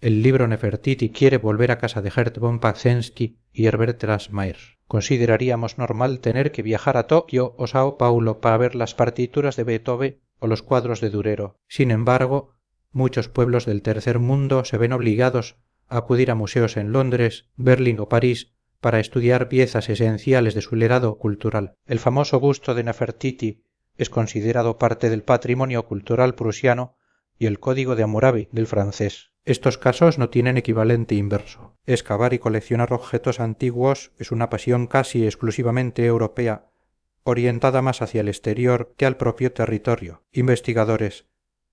El libro Nefertiti quiere volver a casa de Gert von Pazensky y Herbert Grasmayer. Consideraríamos normal tener que viajar a Tokio o Sao Paulo para ver las partituras de Beethoven o los cuadros de Durero. Sin embargo, muchos pueblos del tercer mundo se ven obligados a acudir a museos en Londres, Berlín o París para estudiar piezas esenciales de su legado cultural. El famoso busto de Nefertiti es considerado parte del patrimonio cultural prusiano y el Código de Hammurabi del francés. Estos casos no tienen equivalente inverso. Excavar y coleccionar objetos antiguos es una pasión casi exclusivamente europea, orientada más hacia el exterior que al propio territorio. Investigadores,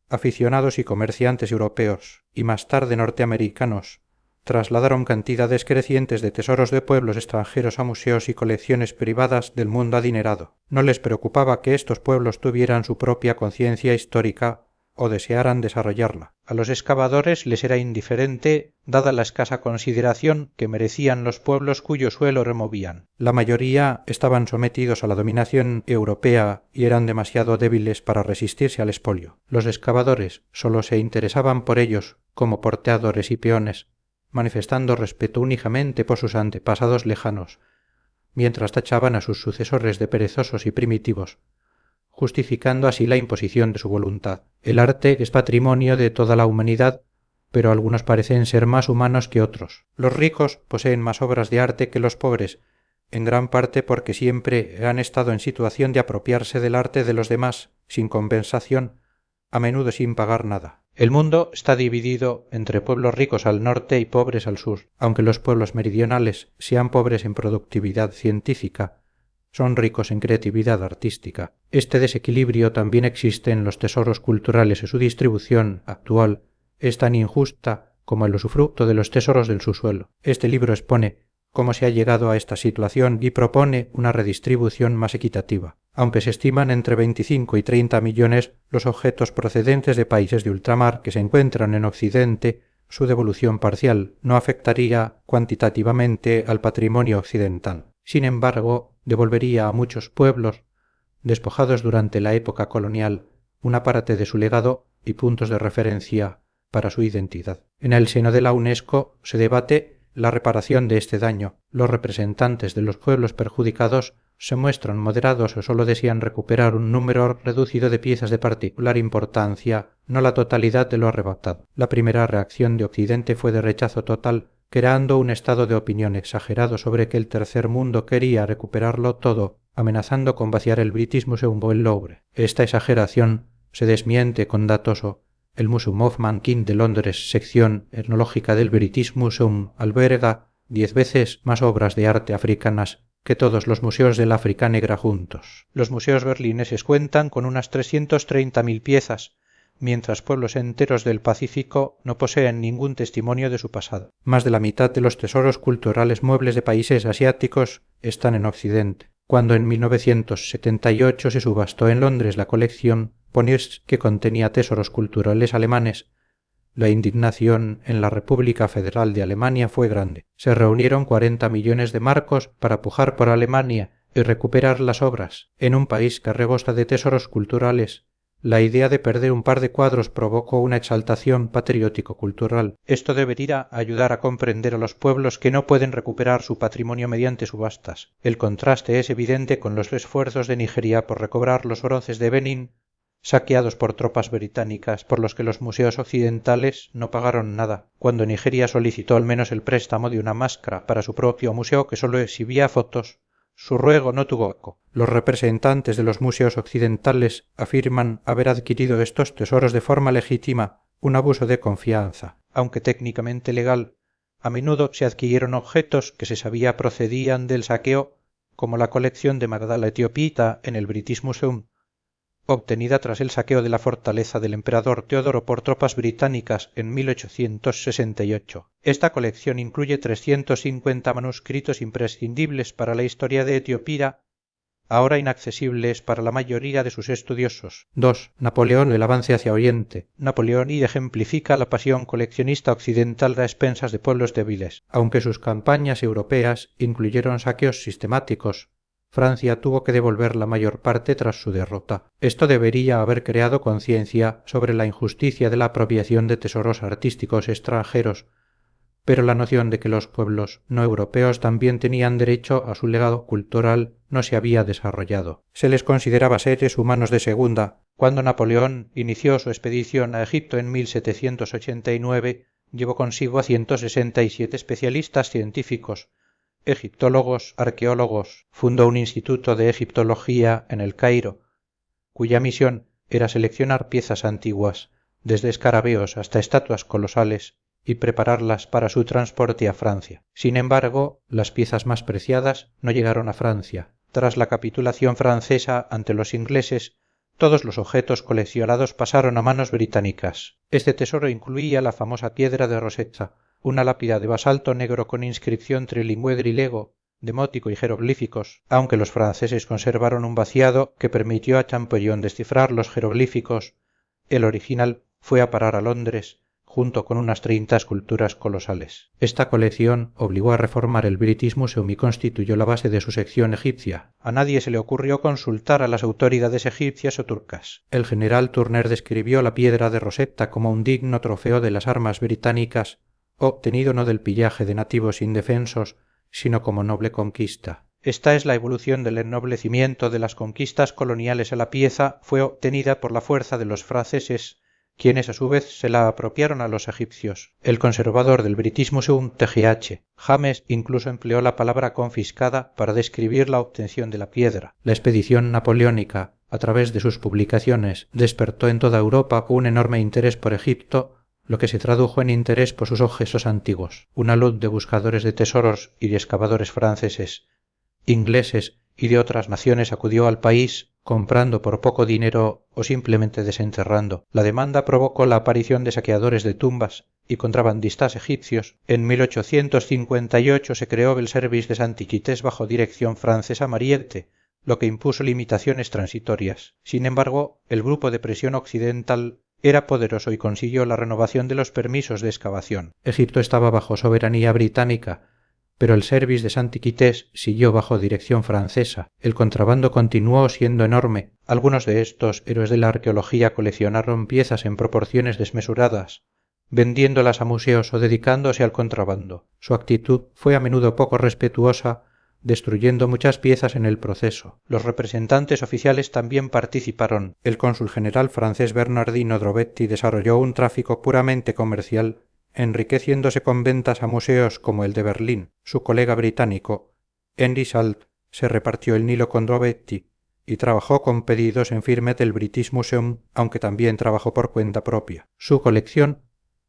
aficionados y comerciantes europeos, y más tarde norteamericanos, trasladaron cantidades crecientes de tesoros de pueblos extranjeros a museos y colecciones privadas del mundo adinerado. No les preocupaba que estos pueblos tuvieran su propia conciencia histórica o desearan desarrollarla. A los excavadores les era indiferente, dada la escasa consideración que merecían los pueblos cuyo suelo removían. La mayoría estaban sometidos a la dominación europea y eran demasiado débiles para resistirse al expolio. Los excavadores solo se interesaban por ellos como porteadores y peones, manifestando respeto únicamente por sus antepasados lejanos, mientras tachaban a sus sucesores de perezosos y primitivos, justificando así la imposición de su voluntad. El arte es patrimonio de toda la humanidad, pero algunos parecen ser más humanos que otros. Los ricos poseen más obras de arte que los pobres, en gran parte porque siempre han estado en situación de apropiarse del arte de los demás sin compensación, a menudo sin pagar nada. El mundo está dividido entre pueblos ricos al norte y pobres al sur, aunque los pueblos meridionales sean pobres en productividad científica, son ricos en creatividad artística. Este desequilibrio también existe en los tesoros culturales y su distribución actual es tan injusta como el usufructo de los tesoros del subsuelo. Este libro expone cómo se ha llegado a esta situación y propone una redistribución más equitativa. Aunque se estiman entre 25 y 30 millones los objetos procedentes de países de ultramar que se encuentran en Occidente, su devolución parcial no afectaría cuantitativamente al patrimonio occidental. Sin embargo, devolvería a muchos pueblos, despojados durante la época colonial, una parte de su legado y puntos de referencia para su identidad. En el seno de la UNESCO se debate la reparación de este daño. Los representantes de los pueblos perjudicados se muestran moderados o solo desean recuperar un número reducido de piezas de particular importancia, no la totalidad de lo arrebatado. La primera reacción de Occidente fue de rechazo total, creando un estado de opinión exagerado sobre que el tercer mundo quería recuperarlo todo, amenazando con vaciar el British Museum o el Louvre. Esta exageración se desmiente con datos. El Museum of Mankind de Londres, sección etnológica del British Museum, alberga 10 veces más obras de arte africanas que todos los museos del África negra juntos. Los museos berlineses cuentan con unas 330.000 piezas, mientras pueblos enteros del Pacífico no poseen ningún testimonio de su pasado. Más de la mitad de los tesoros culturales muebles de países asiáticos están en Occidente. Cuando en 1978 se subastó en Londres la colección Poniers, que contenía tesoros culturales alemanes, la indignación en la República Federal de Alemania fue grande. Se reunieron 40 millones de marcos para pujar por Alemania y recuperar las obras. En un país que rebosa de tesoros culturales, la idea de perder un par de cuadros provocó una exaltación patriótico-cultural. Esto debería ayudar a comprender a los pueblos que no pueden recuperar su patrimonio mediante subastas. El contraste es evidente con los esfuerzos de Nigeria por recobrar los bronces de Benín, saqueados por tropas británicas, por los que los museos occidentales no pagaron nada, cuando Nigeria solicitó al menos el préstamo de una máscara para su propio museo que solo exhibía fotos. Su ruego no tuvo eco. Los representantes de los museos occidentales afirman haber adquirido estos tesoros de forma legítima, un abuso de confianza. Aunque técnicamente legal, a menudo se adquirieron objetos que se sabía procedían del saqueo, como la colección de Magdala Etiopita en el British Museum, obtenida tras el saqueo de la fortaleza del emperador Teodoro por tropas británicas en 1868. Esta colección incluye 350 manuscritos imprescindibles para la historia de Etiopía, ahora inaccesibles para la mayoría de sus estudiosos. 2. Napoleón, el avance hacia Oriente. Napoleón ejemplifica la pasión coleccionista occidental a expensas de pueblos débiles. Aunque sus campañas europeas incluyeron saqueos sistemáticos, Francia tuvo que devolver la mayor parte tras su derrota. Esto debería haber creado conciencia sobre la injusticia de la apropiación de tesoros artísticos extranjeros, pero la noción de que los pueblos no europeos también tenían derecho a su legado cultural no se había desarrollado. Se les consideraba seres humanos de segunda. Cuando Napoleón inició su expedición a Egipto en 1789, llevó consigo a 167 especialistas científicos, egiptólogos, arqueólogos, fundó un instituto de egiptología en el Cairo, cuya misión era seleccionar piezas antiguas, desde escarabeos hasta estatuas colosales, y prepararlas para su transporte a Francia. Sin embargo, las piezas más preciadas no llegaron a Francia. Tras la capitulación francesa ante los ingleses, todos los objetos coleccionados pasaron a manos británicas. Este tesoro incluía la famosa piedra de Rosetta, una lápida de basalto negro con inscripción trilingüe griego, demótico y jeroglíficos, aunque los franceses conservaron un vaciado que permitió a Champollion descifrar los jeroglíficos. El original fue a parar a Londres, junto con unas 30 esculturas colosales. Esta colección obligó a reformar el British Museum y constituyó la base de su sección egipcia. A nadie se le ocurrió consultar a las autoridades egipcias o turcas. El general Turner describió la piedra de Rosetta como un digno trofeo de las armas británicas, obtenido no del pillaje de nativos indefensos, sino como noble conquista. Esta es la evolución del ennoblecimiento de las conquistas coloniales a la pieza fue obtenida por la fuerza de los franceses, quienes a su vez se la apropiaron a los egipcios. El conservador del British Museum, T.G.H. James, incluso empleó la palabra confiscada para describir la obtención de la piedra. La expedición napoleónica, a través de sus publicaciones, despertó en toda Europa un enorme interés por Egipto, lo que se tradujo en interés por sus objetos antiguos. Una luz de buscadores de tesoros y de excavadores franceses, ingleses y de otras naciones acudió al país, comprando por poco dinero o simplemente desenterrando. La demanda provocó la aparición de saqueadores de tumbas y contrabandistas egipcios. En 1858 se creó el Service des Antiquités bajo dirección francesa Mariette, lo que impuso limitaciones transitorias. Sin embargo, el grupo de presión occidental era poderoso y consiguió la renovación de los permisos de excavación. Egipto estaba bajo soberanía británica, pero el Service des Antiquités siguió bajo dirección francesa. El contrabando continuó siendo enorme. Algunos de estos héroes de la arqueología coleccionaron piezas en proporciones desmesuradas, vendiéndolas a museos o dedicándose al contrabando. Su actitud fue a menudo poco respetuosa, destruyendo muchas piezas en el proceso. Los representantes oficiales también participaron. El cónsul general francés Bernardino Drobetti desarrolló un tráfico puramente comercial, enriqueciéndose con ventas a museos como el de Berlín. Su colega británico, Henry Salt, se repartió el Nilo con Drobetti y trabajó con pedidos en firme del British Museum, aunque también trabajó por cuenta propia. Su colección,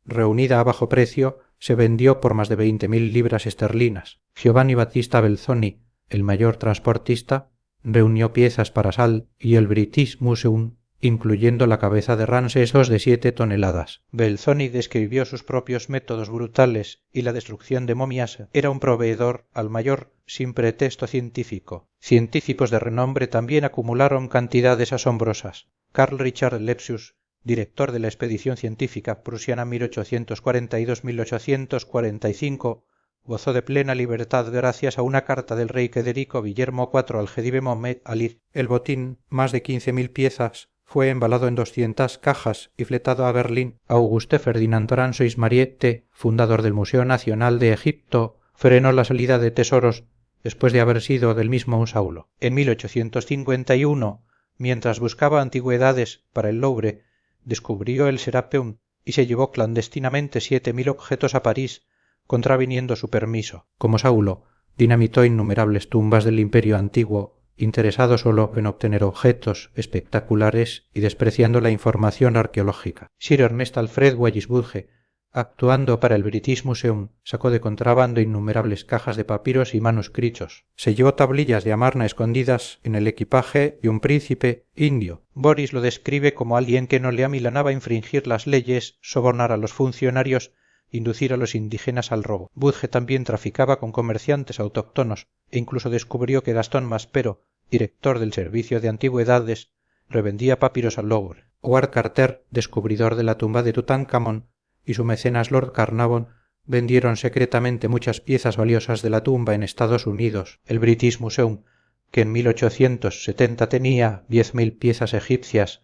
reunida a bajo precio, se vendió por más de 20.000 libras esterlinas. Giovanni Battista Belzoni, el mayor transportista, reunió piezas para Salt y el British Museum, incluyendo la cabeza de Ramsés II de 7 toneladas. Belzoni describió sus propios métodos brutales y la destrucción de momias. Era un proveedor al mayor sin pretexto científico. Científicos de renombre también acumularon cantidades asombrosas. Carl Richard Lepsius, director de la expedición científica prusiana 1842-1845, gozó de plena libertad gracias a una carta del rey Federico Guillermo IV al Jedive Mohammed Ali. El botín, más de 15.000 piezas, fue embalado en 200 cajas y fletado a Berlín. Auguste Ferdinand Francois Mariette, fundador del Museo Nacional de Egipto, frenó la salida de tesoros después de haber sido del mismo un Saulo. En 1851, mientras buscaba antigüedades para el Louvre, descubrió el Serapeum y se llevó clandestinamente 7.000 objetos a París, contraviniendo su permiso. Como Saulo, dinamitó innumerables tumbas del Imperio Antiguo, interesado solo en obtener objetos espectaculares y despreciando la información arqueológica. Sir Ernest Alfred Wellisbudge, actuando para el British Museum, sacó de contrabando innumerables cajas de papiros y manuscritos. Se llevó tablillas de Amarna escondidas en el equipaje de un príncipe indio. Boris lo describe como alguien que no le amilanaba infringir las leyes, sobornar a los funcionarios, inducir a los indígenas al robo. Budge también traficaba con comerciantes autóctonos e incluso descubrió que Gastón Maspero, director del servicio de antigüedades, revendía papiros al Louvre. Howard Carter, descubridor de la tumba de Tutankamón, y su mecenas Lord Carnarvon vendieron secretamente muchas piezas valiosas de la tumba en Estados Unidos. El British Museum que en 1870 tenía 10.000 piezas egipcias,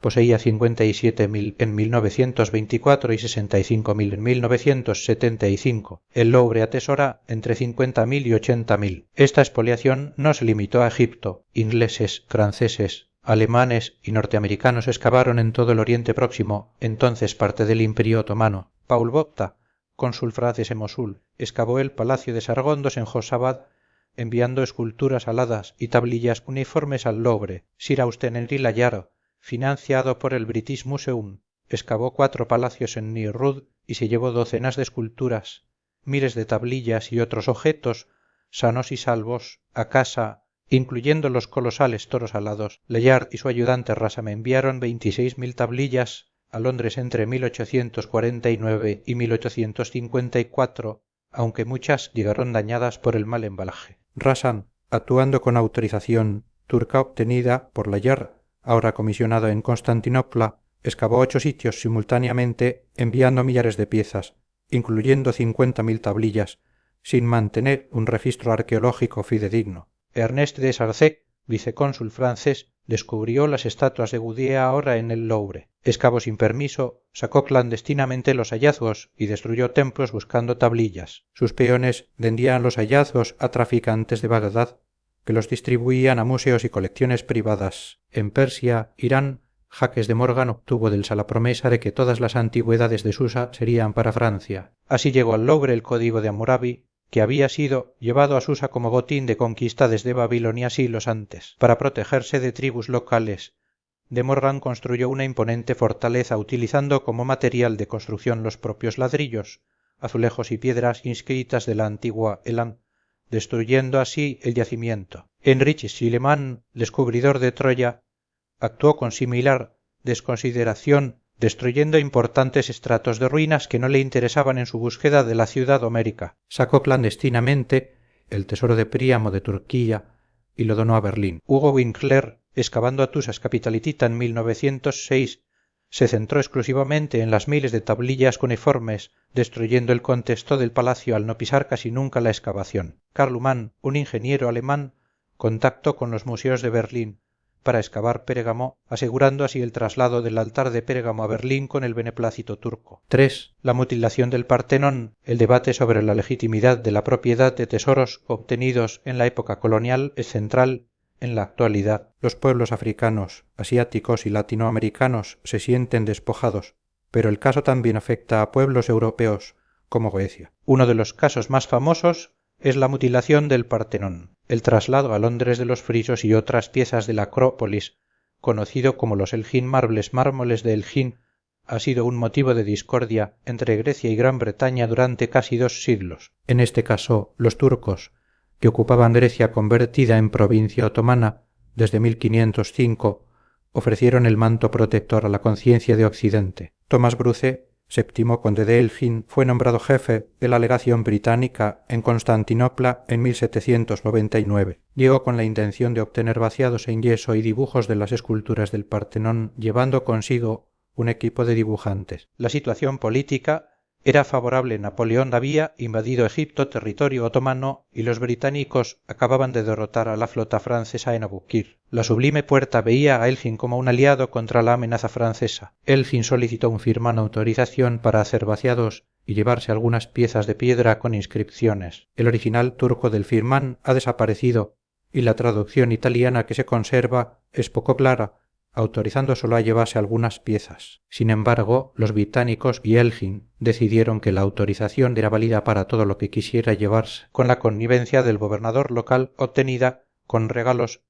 poseía 57.000 en 1924 y 65.000 en 1975. El Louvre atesora entre 50.000 y 80.000. Esta expoliación no se limitó a Egipto. Ingleses, franceses, alemanes y norteamericanos excavaron en todo el Oriente Próximo, entonces parte del Imperio Otomano. Paul Bopta, cónsul francés en Mosul, excavó el palacio de Sargondos en Josabad, enviando esculturas aladas y tablillas uniformes al Louvre. Sir Austen Henry Layard, financiado por el British Museum, excavó 4 palacios en Nirrud y se llevó docenas de esculturas, miles de tablillas y otros objetos, sanos y salvos, a casa, incluyendo los colosales toros alados. Layard y su ayudante Rassam enviaron 26.000 tablillas a Londres entre 1849 y 1854, aunque muchas llegaron dañadas por el mal embalaje. Rassam, actuando con autorización turca obtenida por Layard, ahora comisionado en Constantinopla, excavó 8 sitios simultáneamente, enviando millares de piezas, incluyendo 50.000 tablillas, sin mantener un registro arqueológico fidedigno. Ernest de Sarzec, vicecónsul francés, descubrió las estatuas de Gudea ahora en el Louvre. Excavó sin permiso, sacó clandestinamente los hallazgos y destruyó templos buscando tablillas. Sus peones vendían los hallazgos a traficantes de Bagdad, que los distribuían a museos y colecciones privadas. En Persia, Irán, Jaques de Morgan obtuvo del la promesa de que todas las antigüedades de Susa serían para Francia. Así llegó al Louvre el código de Hammurabi, que había sido llevado a Susa como botín de conquista desde Babilonia siglos antes. Para protegerse de tribus locales, de Morgan construyó una imponente fortaleza utilizando como material de construcción los propios ladrillos, azulejos y piedras inscritas de la antigua Elam, destruyendo así el yacimiento. Heinrich Schliemann, descubridor de Troya, actuó con similar desconsideración, destruyendo importantes estratos de ruinas que no le interesaban en su búsqueda de la ciudad homérica. Sacó clandestinamente el tesoro de Príamo de Turquía y lo donó a Berlín. Hugo Winkler, excavando a Tusas Capitalitita en 1906, se centró exclusivamente en las miles de tablillas cuneiformes, destruyendo el contexto del palacio al no pisar casi nunca la excavación. Karl Humann, un ingeniero alemán, contactó con los museos de Berlín para excavar Pérgamo, asegurando así el traslado del altar de Pérgamo a Berlín con el beneplácito turco. 3. La mutilación del Partenón. El debate sobre la legitimidad de la propiedad de tesoros obtenidos en la época colonial es central en la actualidad. Los pueblos africanos, asiáticos y latinoamericanos se sienten despojados, pero el caso también afecta a pueblos europeos como Grecia. Uno de los casos más famosos es la mutilación del Partenón, el traslado a Londres de los frisos y otras piezas de la Acrópolis, conocido como los Elgin Marbles, mármoles de Elgin, ha sido un motivo de discordia entre Grecia y Gran Bretaña durante casi 2 siglos. En este caso, los turcos, que ocupaban Grecia convertida en provincia otomana desde 1505, ofrecieron el manto protector a la conciencia de Occidente. Tomás Bruce, séptimo conde de Elgin, fue nombrado jefe de la legación británica en Constantinopla en 1799. Llegó con la intención de obtener vaciados en yeso y dibujos de las esculturas del Partenón, llevando consigo un equipo de dibujantes. La situación política era favorable. Napoleón había invadido Egipto, territorio otomano, y los británicos acababan de derrotar a la flota francesa en Abukir. La Sublime Puerta veía a Elgin como un aliado contra la amenaza francesa. Elgin solicitó un Firman autorización para hacer vaciados y llevarse algunas piezas de piedra con inscripciones. El original turco del Firman ha desaparecido y la traducción italiana que se conserva es poco clara, autorizando solo a llevarse algunas piezas. Sin embargo, los británicos y Elgin decidieron que la autorización era válida para todo lo que quisiera llevarse. Con la connivencia del gobernador local obtenida con regalos,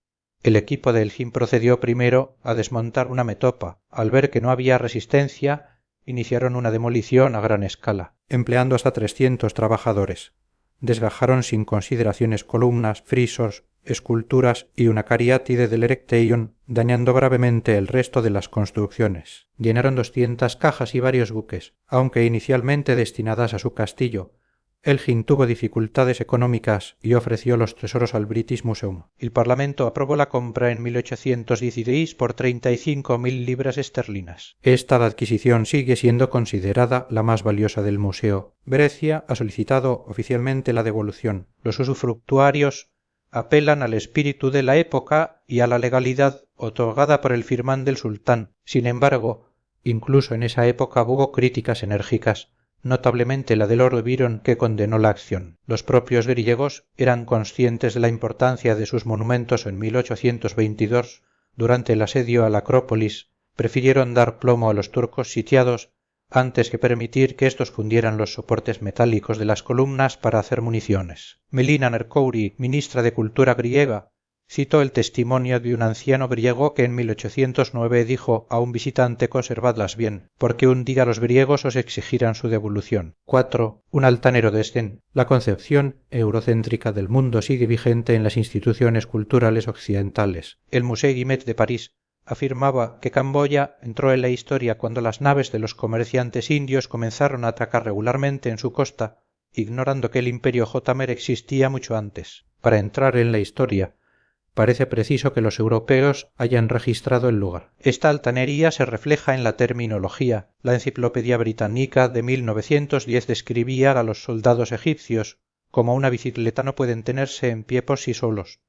el equipo de Elgin procedió primero a desmontar una metopa. Al ver que no había resistencia, iniciaron una demolición a gran escala, empleando hasta 300 trabajadores. Desgajaron sin consideraciones columnas, frisos, esculturas y una cariátide del Erecteion, dañando gravemente el resto de las construcciones. Llenaron 200 cajas y varios buques, aunque inicialmente destinadas a su castillo. Elgin tuvo dificultades económicas y ofreció los tesoros al British Museum. El Parlamento aprobó la compra en 1816 por 35.000 libras esterlinas. Esta adquisición sigue siendo considerada la más valiosa del museo. Venecia ha solicitado oficialmente la devolución. Los usufructuarios apelan al espíritu de la época y a la legalidad otorgada por el firmán del sultán. Sin embargo, incluso en esa época hubo críticas enérgicas, notablemente la de Lord Byron, que condenó la acción. Los propios griegos eran conscientes de la importancia de sus monumentos. En 1822, durante el asedio a la Acrópolis, prefirieron dar plomo a los turcos sitiados antes que permitir que estos fundieran los soportes metálicos de las columnas para hacer municiones. Melina Mercouri, ministra de Cultura griega, citó el testimonio de un anciano griego que en 1809 dijo a un visitante: conservadlas bien, porque un día los griegos os exigirán su devolución. 4. Un altanero desdén. La concepción eurocéntrica del mundo sigue vigente en las instituciones culturales occidentales. El Musée Guimet de París afirmaba que Camboya entró en la historia cuando las naves de los comerciantes indios comenzaron a atracar regularmente en su costa, ignorando que el imperio Jotamer existía mucho antes. Para entrar en la historia, parece preciso que los europeos hayan registrado el lugar. Esta altanería se refleja en la terminología. La Enciclopedia Británica de 1910 describía a los soldados egipcios como una bicicleta. No pueden tenerse en pie por sí solos.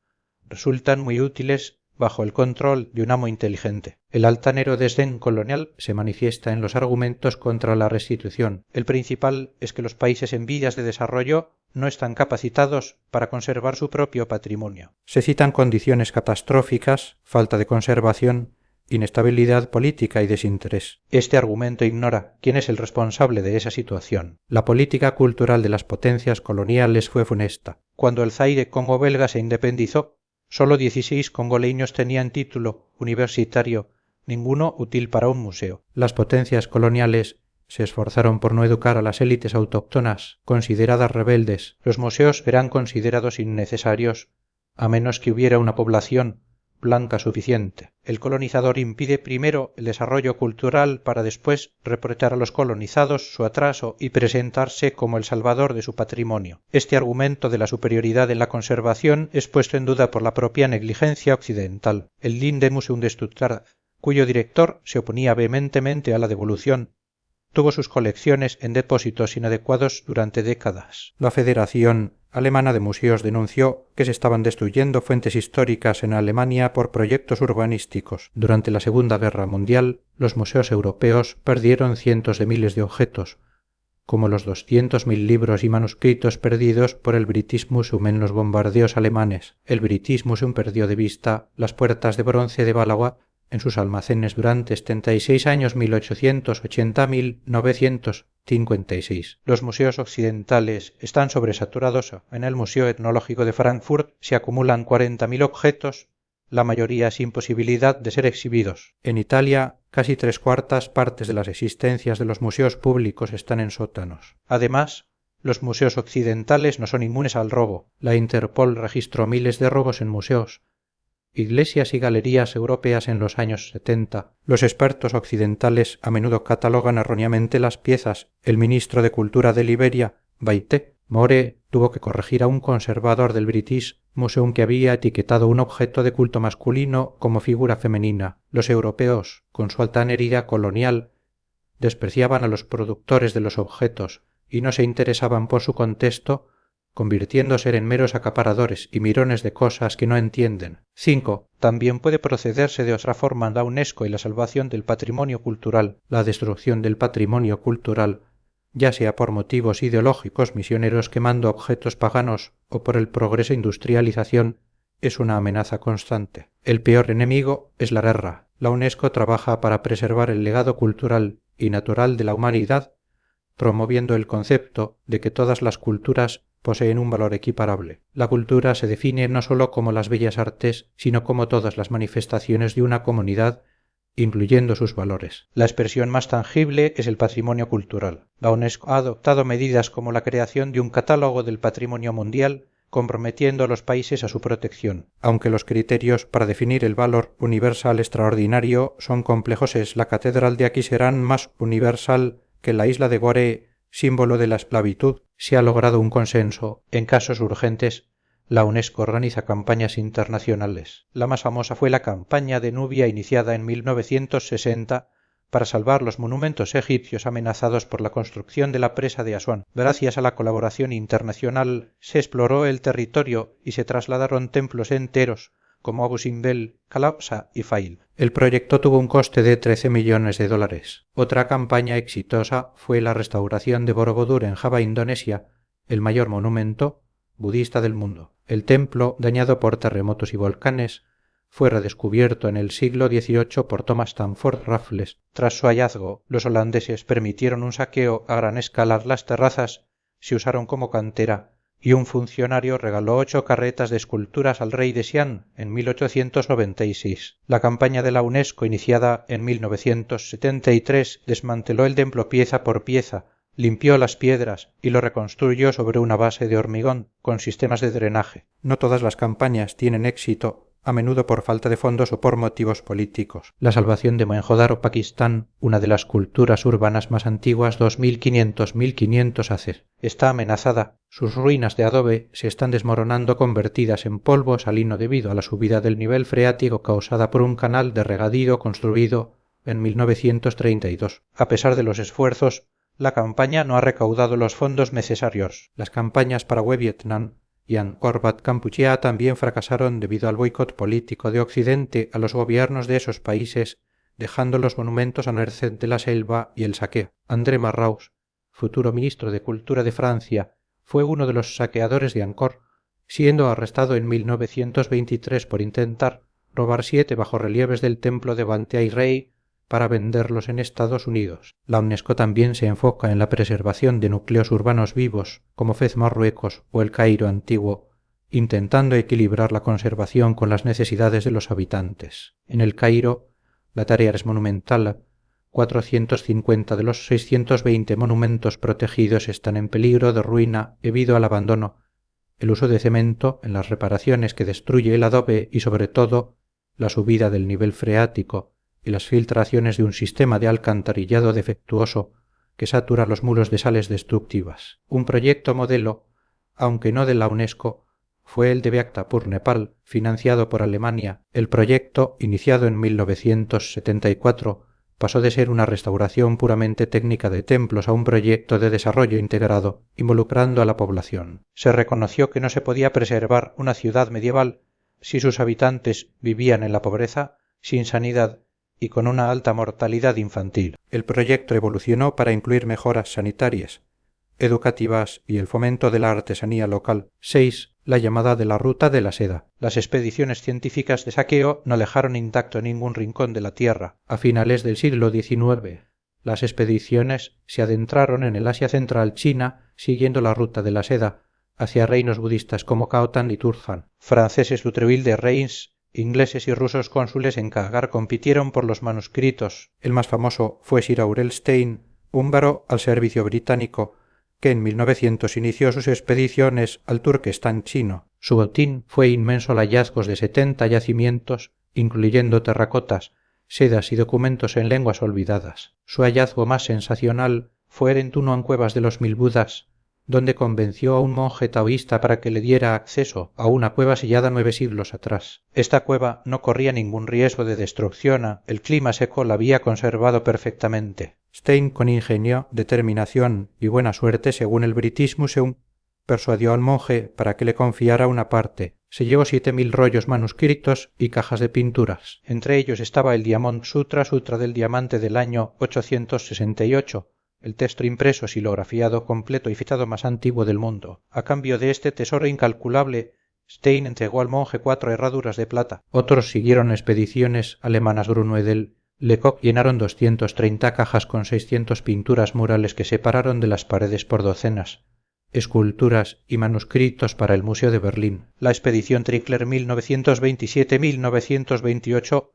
Resultan muy útiles bajo el control de un amo inteligente. El altanero desdén colonial se manifiesta en los argumentos contra la restitución. El principal es que los países en vías de desarrollo no están capacitados para conservar su propio patrimonio. Se citan condiciones catastróficas, falta de conservación, inestabilidad política y desinterés. Este argumento ignora quién es el responsable de esa situación. La política cultural de las potencias coloniales fue funesta. Cuando el Zaire Congo-belga se independizó, solo 16 congoleños tenían título universitario, ninguno útil para un museo. Las potencias coloniales se esforzaron por no educar a las élites autóctonas, consideradas rebeldes. Los museos eran considerados innecesarios, a menos que hubiera una población blanca suficiente. El colonizador impide primero el desarrollo cultural para después reprochar a los colonizados su atraso y presentarse como el salvador de su patrimonio. Este argumento de la superioridad en la conservación es puesto en duda por la propia negligencia occidental. El Linde Museum de Stuttgart, cuyo director se oponía vehementemente a la devolución, tuvo sus colecciones en depósitos inadecuados durante décadas. La Federación Alemana de Museos denunció que se estaban destruyendo fuentes históricas en Alemania por proyectos urbanísticos. Durante la Segunda Guerra Mundial, los museos europeos perdieron cientos de miles de objetos, como los 200.000 libros y manuscritos perdidos por el British Museum en los bombardeos alemanes. El British Museum perdió de vista las puertas de bronce de Balaguer en sus almacenes durante 76 años, 1880-1956. Los museos occidentales están sobresaturados. En el Museo Etnológico de Frankfurt se acumulan 40.000 objetos, la mayoría sin posibilidad de ser exhibidos. En Italia, casi 3/4 partes de las existencias de los museos públicos están en sótanos. Además, los museos occidentales no son inmunes al robo. La Interpol registró miles de robos en museos, iglesias y galerías europeas en los años 70. Los expertos occidentales a menudo catalogan erróneamente las piezas. El ministro de Cultura de Liberia, Baite More, tuvo que corregir a un conservador del British Museum que había etiquetado un objeto de culto masculino como figura femenina. Los europeos, con su altanería colonial, despreciaban a los productores de los objetos y no se interesaban por su contexto, convirtiéndose en meros acaparadores y mirones de cosas que no entienden. 5. También puede procederse de otra forma la UNESCO y la salvación del patrimonio cultural. La destrucción del patrimonio cultural, ya sea por motivos ideológicos misioneros quemando objetos paganos o por el progreso e industrialización, es una amenaza constante. El peor enemigo es la guerra. La UNESCO trabaja para preservar el legado cultural y natural de la humanidad, promoviendo el concepto de que todas las culturas poseen un valor equiparable. La cultura se define no sólo como las bellas artes, sino como todas las manifestaciones de una comunidad, incluyendo sus valores. La expresión más tangible es el patrimonio cultural. La UNESCO ha adoptado medidas como la creación de un catálogo del patrimonio mundial, comprometiendo a los países a su protección. Aunque los criterios para definir el valor universal extraordinario son complejos, la catedral de Aquisgrán más universal que la isla de Gorée, símbolo de la esclavitud. Se ha logrado un consenso. En casos urgentes, la UNESCO organiza campañas internacionales. La más famosa fue la campaña de Nubia iniciada en 1960 para salvar los monumentos egipcios amenazados por la construcción de la presa de Asuán. Gracias a la colaboración internacional se exploró el territorio y se trasladaron templos enteros como Abu Simbel, Calabsa y Fail. El proyecto tuvo un coste de 13 millones de dólares. Otra campaña exitosa fue la restauración de Borobudur en Java, Indonesia, el mayor monumento budista del mundo. El templo, dañado por terremotos y volcanes, fue redescubierto en el siglo XVIII por Thomas Stamford Raffles. Tras su hallazgo, los holandeses permitieron un saqueo a gran escala. Las terrazas se usaron como cantera y un funcionario regaló 8 carretas de esculturas al rey de Xi'an en 1896. La campaña de la UNESCO, iniciada en 1973, desmanteló el templo pieza por pieza, limpió las piedras y lo reconstruyó sobre una base de hormigón con sistemas de drenaje. No todas las campañas tienen éxito, a menudo por falta de fondos o por motivos políticos. La salvación de Mohenjo-Daro, Pakistán, una de las culturas urbanas más antiguas, 2500 AC, está amenazada. Sus ruinas de adobe se están desmoronando convertidas en polvo salino debido a la subida del nivel freático causada por un canal de regadío construido en 1932. A pesar de los esfuerzos, la campaña no ha recaudado los fondos necesarios. Las campañas para Vietnam y Angkor Wat, Kampuchea, también fracasaron debido al boicot político de Occidente a los gobiernos de esos países, dejando los monumentos a merced de la selva y el saqueo. André Marraus, futuro ministro de Cultura de Francia, fue uno de los saqueadores de Angkor, siendo arrestado en 1923 por intentar robar 7 bajorrelieves del templo de Banteay Rey para venderlos en Estados Unidos. La UNESCO también se enfoca en la preservación de núcleos urbanos vivos como Fez, Marruecos, o el Cairo antiguo, intentando equilibrar la conservación con las necesidades de los habitantes. En el Cairo, la tarea es monumental. 450 de los 620 monumentos protegidos están en peligro de ruina debido al abandono, el uso de cemento en las reparaciones que destruye el adobe y, sobre todo, la subida del nivel freático y las filtraciones de un sistema de alcantarillado defectuoso que satura los muros de sales destructivas. Un proyecto modelo, aunque no de la UNESCO, fue el de Bhaktapur, Nepal, financiado por Alemania. El proyecto, iniciado en 1974, pasó de ser una restauración puramente técnica de templos a un proyecto de desarrollo integrado, involucrando a la población. Se reconoció que no se podía preservar una ciudad medieval si sus habitantes vivían en la pobreza, sin sanidad y con una alta mortalidad infantil. El proyecto evolucionó para incluir mejoras sanitarias, educativas y el fomento de la artesanía local. 6. La llamada de la Ruta de la Seda. Las expediciones científicas de saqueo no dejaron intacto ningún rincón de la Tierra. A finales del siglo XIX, las expediciones se adentraron en el Asia Central China siguiendo la Ruta de la Seda hacia reinos budistas como Khaotan y Turfan. Franceses Dutreuil de Reims, ingleses y rusos cónsules en Kashgar compitieron por los manuscritos. El más famoso fue Sir Aurel Stein, húngaro al servicio británico, que en 1900 inició sus expediciones al Turquestán chino. Su botín fue inmenso al hallazgos de 70 yacimientos, incluyendo terracotas, sedas y documentos en lenguas olvidadas. Su hallazgo más sensacional fue en Tunuan Cuevas de los Mil Budas, donde convenció a un monje taoísta para que le diera acceso a una cueva sellada 9 siglos atrás. Esta cueva no corría ningún riesgo de destrucción, el clima seco la había conservado perfectamente. Stein, con ingenio, determinación y buena suerte, según el British Museum, persuadió al monje para que le confiara una parte. Se llevó 7000 rollos manuscritos y cajas de pinturas. Entre ellos estaba el Diamond Sutra, Sutra del Diamante del año 868, el texto impreso, silografiado, completo y fechado más antiguo del mundo. A cambio de este tesoro incalculable, Stein entregó al monje 4 herraduras de plata. Otros siguieron expediciones alemanas. Grunwedel, Lecoq llenaron 230 cajas con 600 pinturas murales que separaron de las paredes por docenas, esculturas y manuscritos para el Museo de Berlín. La expedición Trickler 1927-1928,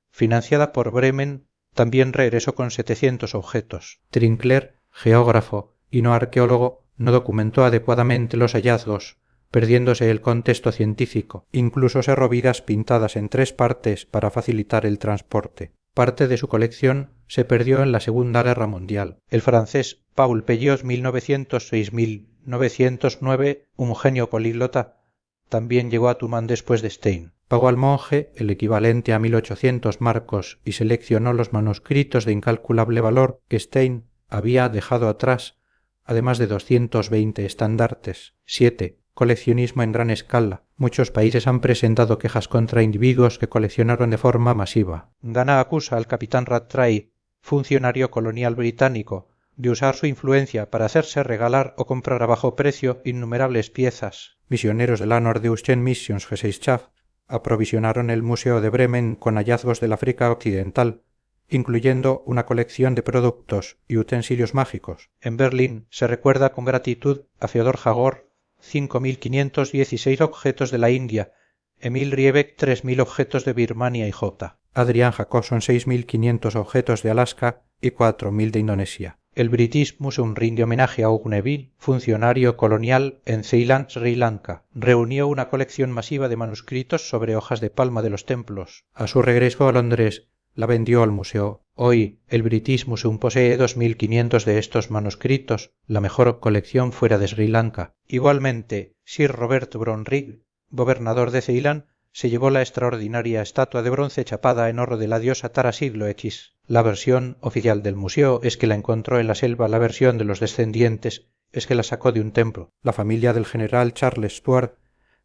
financiada por Bremen, también regresó con 700 objetos. Trinkler, geógrafo y no arqueólogo, no documentó adecuadamente los hallazgos, perdiéndose el contexto científico. Incluso cerró vidas pintadas en 3 partes para facilitar el transporte. Parte de su colección se perdió en la Segunda Guerra Mundial. El francés Paul Pelliot, 1906-1909, un genio políglota, también llegó a Tumán después de Stein. Pagó al monje el equivalente a 1800 marcos y seleccionó los manuscritos de incalculable valor que Stein había dejado atrás, además de 220 estandartes. 7. Coleccionismo en gran escala. Muchos países han presentado quejas contra individuos que coleccionaron de forma masiva. Dana acusa al capitán Rattray, funcionario colonial británico, de usar su influencia para hacerse regalar o comprar a bajo precio innumerables piezas. Misioneros de la Nordeustchen Missionsgesellschaft aprovisionaron el Museo de Bremen con hallazgos del África Occidental, incluyendo una colección de productos y utensilios mágicos. En Berlín se recuerda con gratitud a Theodor Jagor 5.516 objetos de la India, Emil Riebeck 3.000 objetos de Birmania y J. Adrian Jacobson 6.500 objetos de Alaska y 4.000 de Indonesia. El British Museum rinde homenaje a Hugh Neville, funcionario colonial en Ceilán, Sri Lanka. Reunió una colección masiva de manuscritos sobre hojas de palma de los templos. A su regreso a Londres, la vendió al museo. Hoy, el British Museum posee 2.500 de estos manuscritos, la mejor colección fuera de Sri Lanka. Igualmente, Sir Robert Brownrigg, gobernador de Ceilán, se llevó la extraordinaria estatua de bronce chapada en oro de la diosa Tara siglo X. La versión oficial del museo es que la encontró en la selva, la versión de los descendientes es que la sacó de un templo. La familia del general Charles Stuart,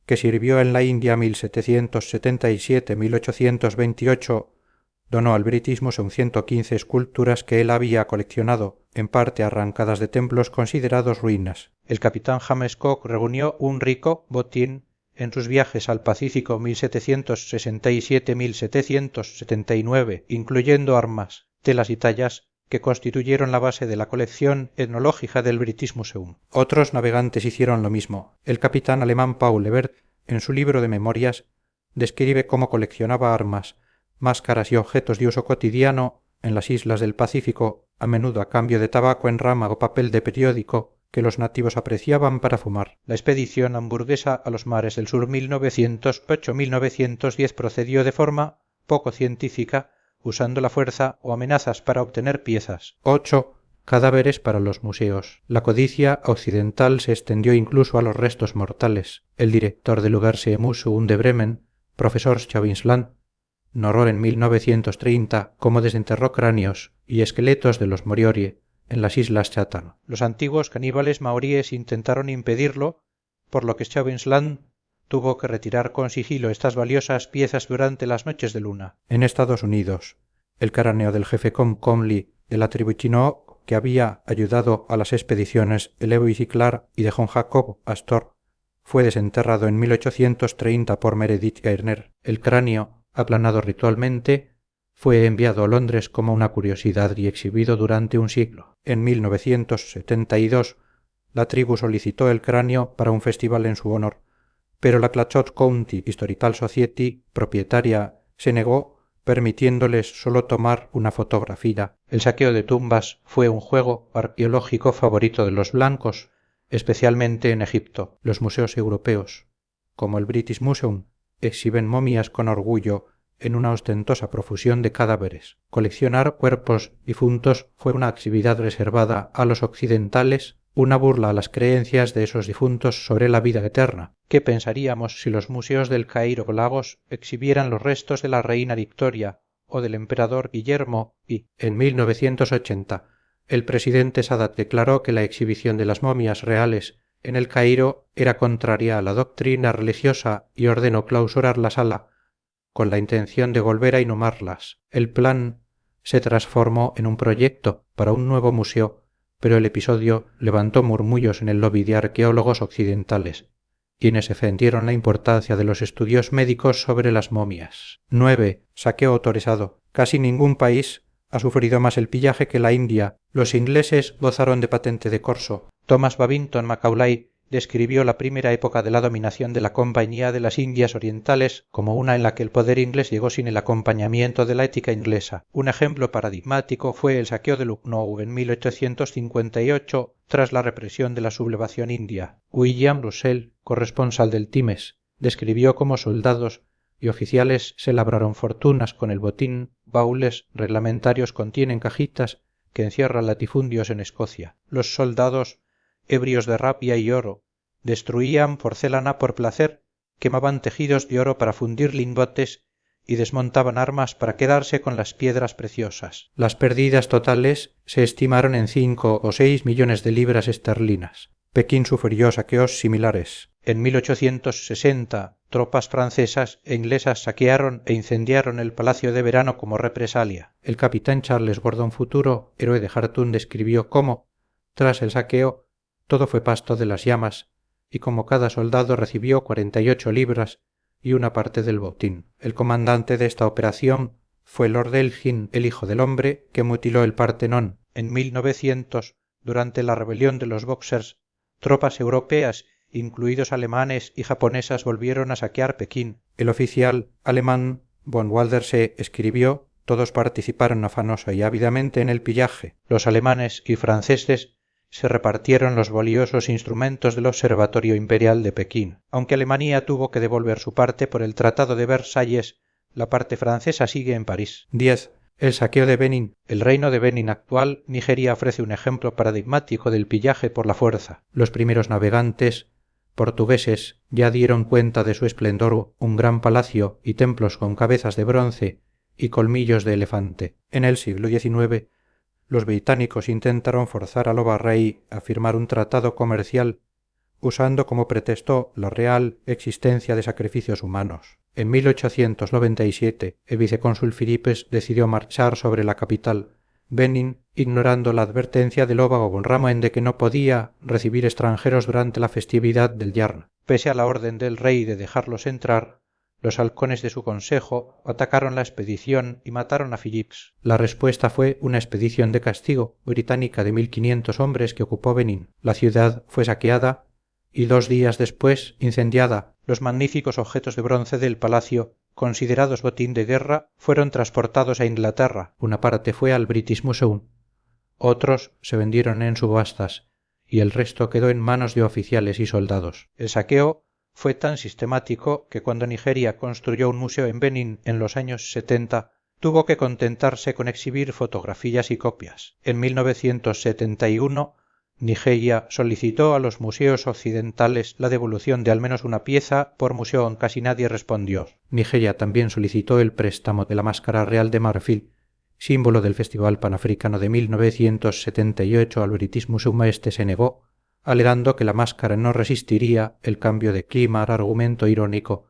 que sirvió en la India 1777-1828, donó al British Museum 115 esculturas que él había coleccionado, en parte arrancadas de templos considerados ruinas. El capitán James Cook reunió un rico botín en sus viajes al Pacífico 1767-1779, incluyendo armas, telas y tallas que constituyeron la base de la colección etnológica del British Museum. Otros navegantes hicieron lo mismo. El capitán alemán Paul Ebert, en su libro de memorias, describe cómo coleccionaba armas, máscaras y objetos de uso cotidiano en las islas del Pacífico, a menudo a cambio de tabaco en rama o papel de periódico que los nativos apreciaban para fumar. La expedición hamburguesa a los mares del sur 1908-1910 procedió de forma poco científica, usando la fuerza o amenazas para obtener piezas. 8. Cadáveres para los museos. La codicia occidental se extendió incluso a los restos mortales. El director del Museum de Bremen, profesor Schauinsland, narró en 1930 cómo desenterró cráneos y esqueletos de los Moriori en las islas Chatham. Los antiguos caníbales maoríes intentaron impedirlo, por lo que Schauinsland tuvo que retirar con sigilo estas valiosas piezas durante las noches de luna. En Estados Unidos, el cráneo del jefe Comcomly de la tribu Chinook, que había ayudado a las expediciones de Lewis y Clark y de John Jacob Astor, fue desenterrado en 1830 por Meredith Garner. El cráneo, aplanado ritualmente, fue enviado a Londres como una curiosidad y exhibido durante un siglo. En 1972, la tribu solicitó el cráneo para un festival en su honor, pero la Clackamas County Historical Society, propietaria, se negó, permitiéndoles solo tomar una fotografía. El saqueo de tumbas fue un juego arqueológico favorito de los blancos, especialmente en Egipto. Los museos europeos, como el British Museum, exhiben momias con orgullo en una ostentosa profusión de cadáveres. Coleccionar cuerpos difuntos fue una actividad reservada a los occidentales, una burla a las creencias de esos difuntos sobre la vida eterna. ¿Qué pensaríamos si los museos del Cairo o Lagos exhibieran los restos de la reina Victoria o del emperador Guillermo y, en 1980, el presidente Sadat declaró que la exhibición de las momias reales en el Cairo era contraria a la doctrina religiosa y ordenó clausurar la sala con la intención de volver a inhumarlas? El plan se transformó en un proyecto para un nuevo museo, pero el episodio levantó murmullos en el lobby de arqueólogos occidentales, quienes defendieron la importancia de los estudios médicos sobre las momias. 9. Saqueo autorizado. Casi ningún país ha sufrido más el pillaje que la India. Los ingleses gozaron de patente de corso. Thomas Babington Macaulay describió la primera época de la dominación de la Compañía de las Indias Orientales como una en la que el poder inglés llegó sin el acompañamiento de la ética inglesa. Un ejemplo paradigmático fue el saqueo de Lucknow en 1858 tras la represión de la sublevación india. William Russell, corresponsal del Times, describió cómo soldados y oficiales se labraron fortunas con el botín. Baúles reglamentarios contienen cajitas que encierran latifundios en Escocia. Los soldados, ebrios de rapia y oro, destruían porcelana por placer, quemaban tejidos de oro para fundir lingotes y desmontaban armas para quedarse con las piedras preciosas. Las pérdidas totales se estimaron en 5 o 6 millones de libras esterlinas. Pekín sufrió saqueos similares. En 1860, tropas francesas e inglesas saquearon e incendiaron el Palacio de Verano como represalia. El capitán Charles Gordon Futuro, héroe de Jartún, describió cómo, tras el saqueo, todo fue pasto de las llamas, y como cada soldado recibió 48 libras y una parte del botín. El comandante de esta operación fue Lord Elgin, el hijo del hombre, que mutiló el Partenón. En 1900, durante la rebelión de los Boxers, tropas europeas, incluidos alemanes y japonesas, volvieron a saquear Pekín. El oficial alemán von Waldersee escribió: todos participaron afanosa y ávidamente en el pillaje. Los alemanes y franceses se repartieron los valiosos instrumentos del Observatorio Imperial de Pekín. Aunque Alemania tuvo que devolver su parte por el Tratado de Versalles, la parte francesa sigue en París. 10. El saqueo de Benín. El reino de Benín actual, Nigeria, ofrece un ejemplo paradigmático del pillaje por la fuerza. Los primeros navegantes portugueses ya dieron cuenta de su esplendor, un gran palacio y templos con cabezas de bronce y colmillos de elefante. En el siglo XIX, los británicos intentaron forzar a Lobarrey a firmar un tratado comercial usando como pretexto la real existencia de sacrificios humanos. En 1897, el vicecónsul Philippes decidió marchar sobre la capital, Benín, ignorando la advertencia del óvago von Ramoen de que no podía recibir extranjeros durante la festividad del Yarn. Pese a la orden del rey de dejarlos entrar, los halcones de su consejo atacaron la expedición y mataron a Phillips. La respuesta fue una expedición de castigo británica de 1500 hombres que ocupó Benín. La ciudad fue saqueada y 2 días después incendiada. Los magníficos objetos de bronce del palacio, considerados botín de guerra, fueron transportados a Inglaterra. Una parte fue al British Museum, otros se vendieron en subastas y el resto quedó en manos de oficiales y soldados. El saqueo fue tan sistemático que cuando Nigeria construyó un museo en Benín en los años 70, tuvo que contentarse con exhibir fotografías y copias. En 1971, Nigeria solicitó a los museos occidentales la devolución de al menos una pieza por museo, aunque casi nadie respondió. Nigeria también solicitó el préstamo de la máscara real de marfil, símbolo del Festival Panafricano de 1978. Al British Museum este se negó, alegando que la máscara no resistiría el cambio de clima, argumento irónico,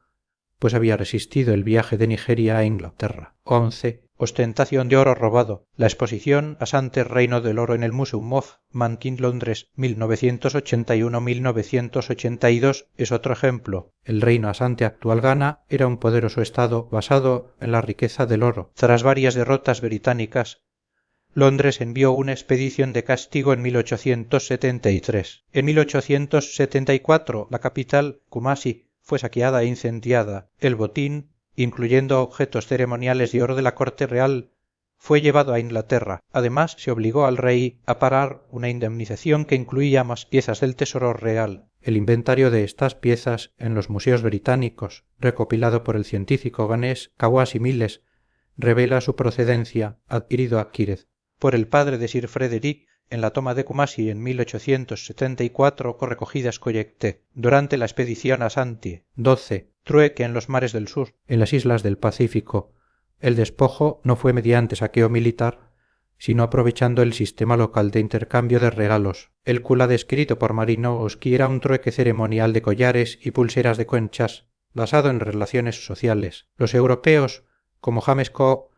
pues había resistido el viaje de Nigeria a Inglaterra. 11. Ostentación de oro robado. La exposición Asante Reino del Oro en el Museum of Mankin, Londres, 1981-1982 es otro ejemplo. El reino Asante actual Ghana era un poderoso estado basado en la riqueza del oro. Tras varias derrotas británicas, Londres envió una expedición de castigo en 1873. En 1874, la capital, Kumasi, fue saqueada e incendiada. El botín, incluyendo objetos ceremoniales de oro de la corte real, fue llevado a Inglaterra. Además, se obligó al rey a pagar una indemnización que incluía más piezas del tesoro real. El inventario de estas piezas en los museos británicos, recopilado por el científico ganés Kawasi Miles, revela su procedencia, adquirido a Quírez por el padre de Sir Frederick en la toma de Kumasi en 1874, correcogidas Coyecté, durante la expedición a Santi. 12. Trueque en los mares del sur. En las islas del Pacífico, el despojo no fue mediante saqueo militar, sino aprovechando el sistema local de intercambio de regalos. El kula descrito por Marino Oski era un trueque ceremonial de collares y pulseras de conchas, basado en relaciones sociales. Los europeos, como James Coe,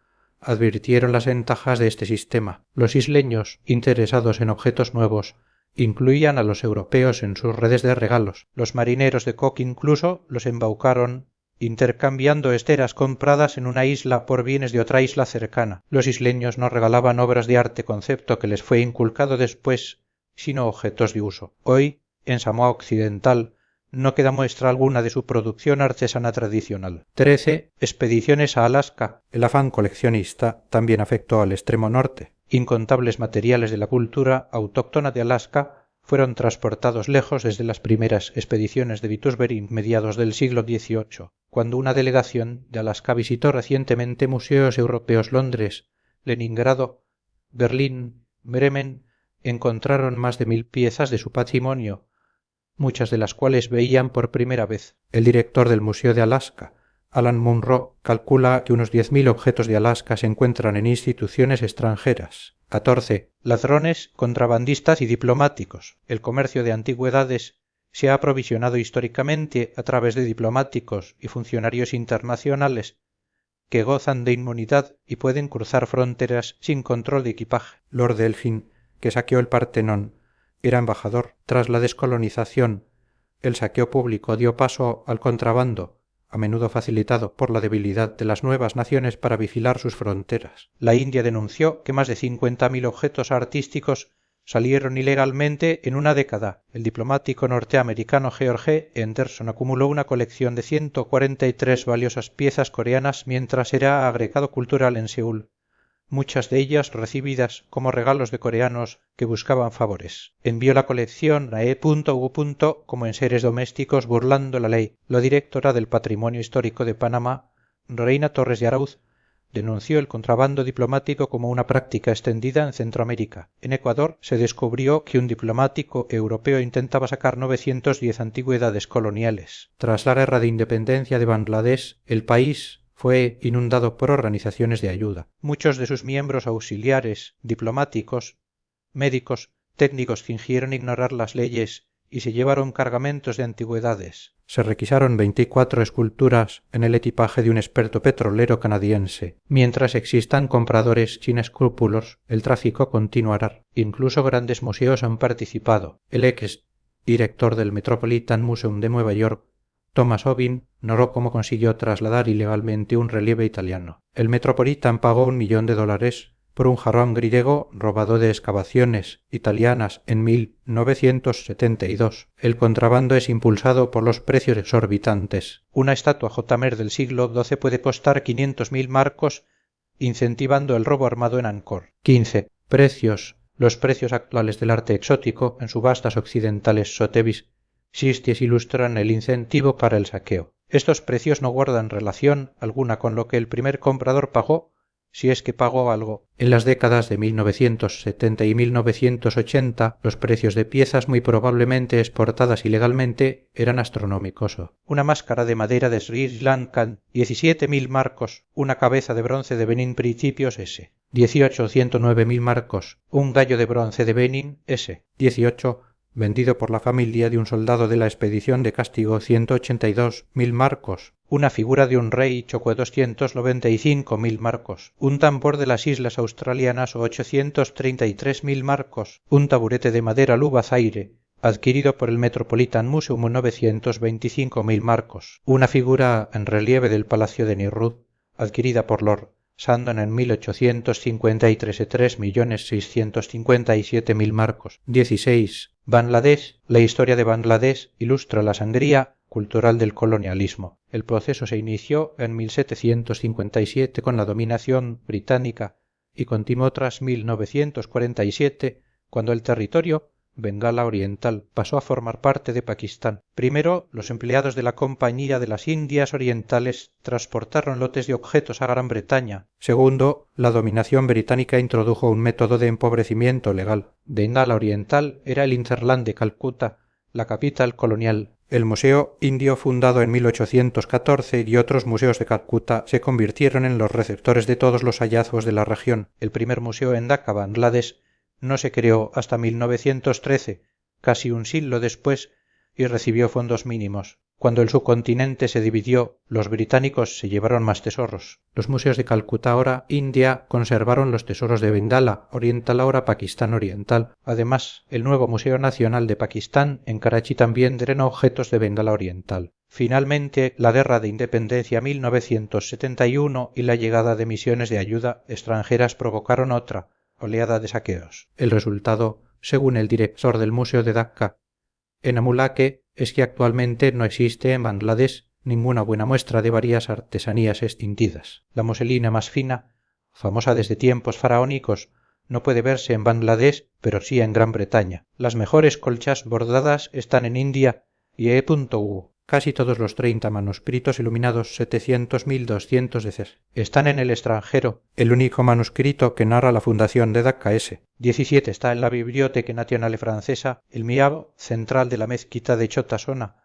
advirtieron las ventajas de este sistema. Los isleños, interesados en objetos nuevos, incluían a los europeos en sus redes de regalos. Los marineros de Cook incluso los embaucaron, intercambiando esteras compradas en una isla por bienes de otra isla cercana. Los isleños no regalaban obras de arte, concepto que les fue inculcado después, sino objetos de uso. Hoy, en Samoa Occidental, no queda muestra alguna de su producción artesana tradicional. 13. Expediciones a Alaska. El afán coleccionista también afectó al extremo norte. Incontables materiales de la cultura autóctona de Alaska fueron transportados lejos desde las primeras expediciones de Vitusberí mediados del siglo XVIII, cuando una delegación de Alaska visitó recientemente museos europeos. Londres, Leningrado, Berlín, Bremen encontraron más de 1000 piezas de su patrimonio, muchas de las cuales veían por primera vez. El director del Museo de Alaska, Alan Munro, calcula que unos 10.000 objetos de Alaska se encuentran en instituciones extranjeras. 14. Ladrones, contrabandistas y diplomáticos. El comercio de antigüedades se ha aprovisionado históricamente a través de diplomáticos y funcionarios internacionales que gozan de inmunidad y pueden cruzar fronteras sin control de equipaje. Lord Delfin, que saqueó el Partenón, era embajador. Tras la descolonización, el saqueo público dio paso al contrabando, a menudo facilitado por la debilidad de las nuevas naciones para vigilar sus fronteras. La India denunció que más de 50.000 objetos artísticos salieron ilegalmente en una década. El diplomático norteamericano George Henderson acumuló una colección de 143 valiosas piezas coreanas mientras era agregado cultural en Seúl, muchas de ellas recibidas como regalos de coreanos que buscaban favores. Envió la colección a E.U. como enseres domésticos burlando la ley. La directora del Patrimonio Histórico de Panamá, Reina Torres de Arauz, denunció el contrabando diplomático como una práctica extendida en Centroamérica. En Ecuador se descubrió que un diplomático europeo intentaba sacar 910 antigüedades coloniales. Tras la guerra de independencia de Bangladesh, el país fue inundado por organizaciones de ayuda. Muchos de sus miembros auxiliares, diplomáticos, médicos, técnicos fingieron ignorar las leyes y se llevaron cargamentos de antigüedades. Se requisaron 24 esculturas en el equipaje de un experto petrolero canadiense. Mientras existan compradores sin escrúpulos, el tráfico continuará. Incluso grandes museos han participado. El ex director del Metropolitan Museum de Nueva York, Thomas Obin, narró cómo consiguió trasladar ilegalmente un relieve italiano. El Metropolitan pagó $1 millón por un jarrón griego robado de excavaciones italianas en 1972. El contrabando es impulsado por los precios exorbitantes. Una estatua Jotamer del siglo XII puede costar 500.000 marcos, incentivando el robo armado en Angkor. 15. Precios. Los precios actuales del arte exótico en subastas occidentales Sotheby's ilustran el incentivo para el saqueo. Estos precios no guardan relación alguna con lo que el primer comprador pagó, si es que pagó algo. En las décadas de 1970 y 1980, los precios de piezas muy probablemente exportadas ilegalmente eran astronómicos. Una máscara de madera de Sri Lanka, 17.000 marcos. Una cabeza de bronce de Benín principios S. 18, 109.000 marcos. Un gallo de bronce de Benín S. 18, vendido por la familia de un soldado de la expedición de castigo, 182.000 marcos. Una figura de un rey chocó 295.000 marcos. Un tambor de las islas australianas, 833.000 marcos. Un taburete de madera Luba Zaire, adquirido por el Metropolitan Museum, 925.000 marcos. Una figura en relieve del Palacio de Nehru, adquirida por Lord Sandon en 1853, 3.657.000 marcos. 16. Bangladesh. La historia de Bangladesh ilustra la sangría cultural del colonialismo. El proceso se inició en 1757 con la dominación británica y continuó tras 1947, cuando el territorio, Bengala Oriental, pasó a formar parte de Pakistán. Primero, los empleados de la Compañía de las Indias Orientales transportaron lotes de objetos a Gran Bretaña. Segundo, la dominación británica introdujo un método de empobrecimiento legal. Bengala Oriental era el hinterland de Calcuta, la capital colonial. El Museo Indio, fundado en 1814, y otros museos de Calcuta se convirtieron en los receptores de todos los hallazgos de la región. El primer museo en Dhaka, Bangladesh, no se creó hasta 1913, casi un siglo después, y recibió fondos mínimos. Cuando el subcontinente se dividió, los británicos se llevaron más tesoros. Los museos de Calcuta, ahora India, conservaron los tesoros de Bengala Oriental, ahora Pakistán Oriental. Además, el nuevo Museo Nacional de Pakistán en Karachi también drenó objetos de Bengala Oriental. Finalmente, la Guerra de Independencia 1971 y la llegada de misiones de ayuda extranjeras provocaron otra oleada de saqueos. El resultado, según el director del Museo de Dhaka, en Amulake, es que actualmente no existe en Bangladesh ninguna buena muestra de varias artesanías extinguidas. La muselina más fina, famosa desde tiempos faraónicos, no puede verse en Bangladesh, pero sí en Gran Bretaña. Las mejores colchas bordadas están en India y E.U. casi todos los 30 manuscritos iluminados 700.200 veces. Están en el extranjero, el único manuscrito que narra la fundación de Dakkā-S. 17 está en la Biblioteca Nacional Francesa. El mihrab central de la mezquita de Chota Sona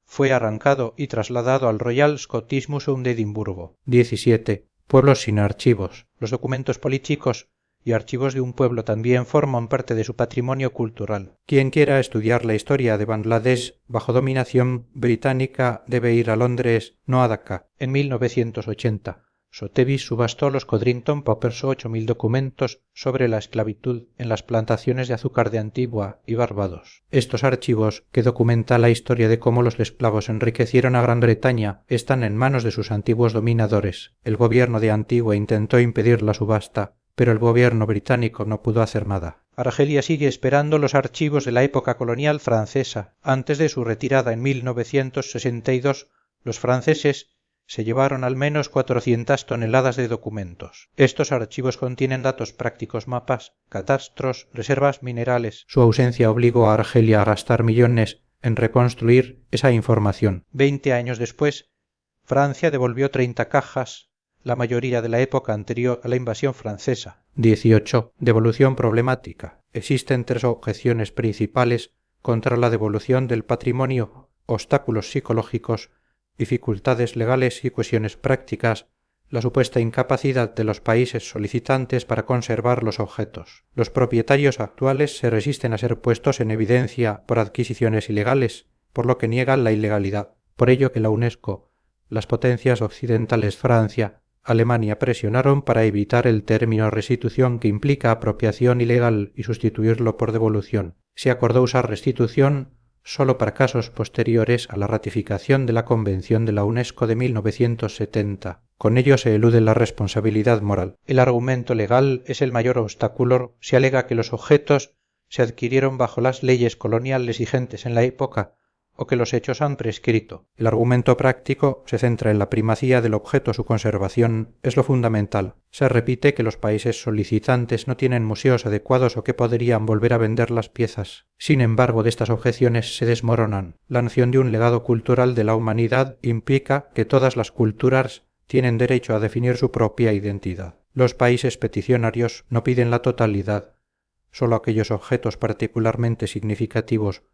fue arrancado y trasladado al Royal Scottish Museum de Edimburgo. 17. Pueblos sin archivos. Los documentos políticos y archivos de un pueblo también forman parte de su patrimonio cultural. Quien quiera estudiar la historia de Bangladesh bajo dominación británica debe ir a Londres, no a Daca. En 1980, Sotheby's subastó los Codrington Papers 8.000 documentos sobre la esclavitud en las plantaciones de azúcar de Antigua y Barbados. Estos archivos, que documentan la historia de cómo los esclavos enriquecieron a Gran Bretaña, están en manos de sus antiguos dominadores. El gobierno de Antigua intentó impedir la subasta, pero el gobierno británico no pudo hacer nada. Argelia sigue esperando los archivos de la época colonial francesa. Antes de su retirada en 1962, los franceses se llevaron al menos 400 toneladas de documentos. Estos archivos contienen datos prácticos, mapas, catastros, reservas minerales. Su ausencia obligó a Argelia a gastar millones en reconstruir esa información. 20 años después, Francia devolvió 30 cajas, la mayoría de la época anterior a la invasión francesa. 18. Devolución problemática. Existen 3 objeciones principales contra la devolución del patrimonio: obstáculos psicológicos, dificultades legales y cuestiones prácticas, la supuesta incapacidad de los países solicitantes para conservar los objetos. Los propietarios actuales se resisten a ser puestos en evidencia por adquisiciones ilegales, por lo que niegan la ilegalidad. Por ello que la UNESCO, las potencias occidentales Francia, Alemania presionaron para evitar el término restitución, que implica apropiación ilegal, y sustituirlo por devolución. Se acordó usar restitución solo para casos posteriores a la ratificación de la Convención de la UNESCO de 1970. Con ello se elude la responsabilidad moral. El argumento legal es el mayor obstáculo. Se alega que los objetos se adquirieron bajo las leyes coloniales vigentes en la época, o que los hechos han prescrito. El argumento práctico se centra en la primacía del objeto. Su conservación es lo fundamental. Se repite que los países solicitantes no tienen museos adecuados o que podrían volver a vender las piezas. Sin embargo, de estas objeciones se desmoronan. La noción de un legado cultural de la humanidad implica que todas las culturas tienen derecho a definir su propia identidad. Los países peticionarios no piden la totalidad, solo aquellos objetos particularmente significativos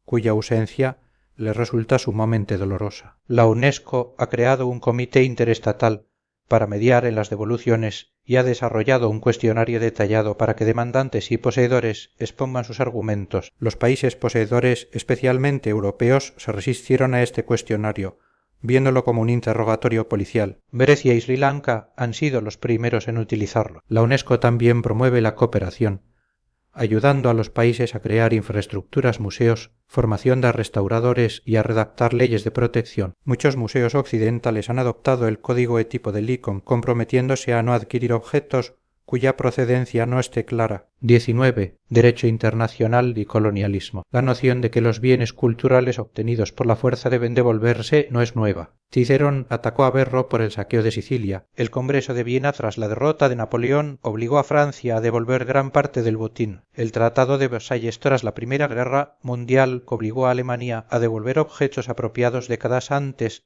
cuya ausencia les resulta sumamente dolorosa. La UNESCO ha creado un comité interestatal para mediar en las devoluciones y ha desarrollado un cuestionario detallado para que demandantes y poseedores expongan sus argumentos. Los países poseedores, especialmente europeos, se resistieron a este cuestionario, viéndolo como un interrogatorio policial. Grecia y Sri Lanka han sido los primeros en utilizarlo. La UNESCO también promueve la cooperación, ayudando a los países a crear infraestructuras, museos, formación de restauradores y a redactar leyes de protección. Muchos museos occidentales han adoptado el código ético del ICOM, comprometiéndose a no adquirir objetos cuya procedencia no esté clara. 19. Derecho internacional y colonialismo. La noción de que los bienes culturales obtenidos por la fuerza deben devolverse no es nueva. Cicerón atacó a Berro por el saqueo de Sicilia. El Congreso de Viena, tras la derrota de Napoleón, obligó a Francia a devolver gran parte del botín. El Tratado de Versalles, tras la Primera Guerra Mundial, obligó a Alemania a devolver objetos apropiados décadas antes,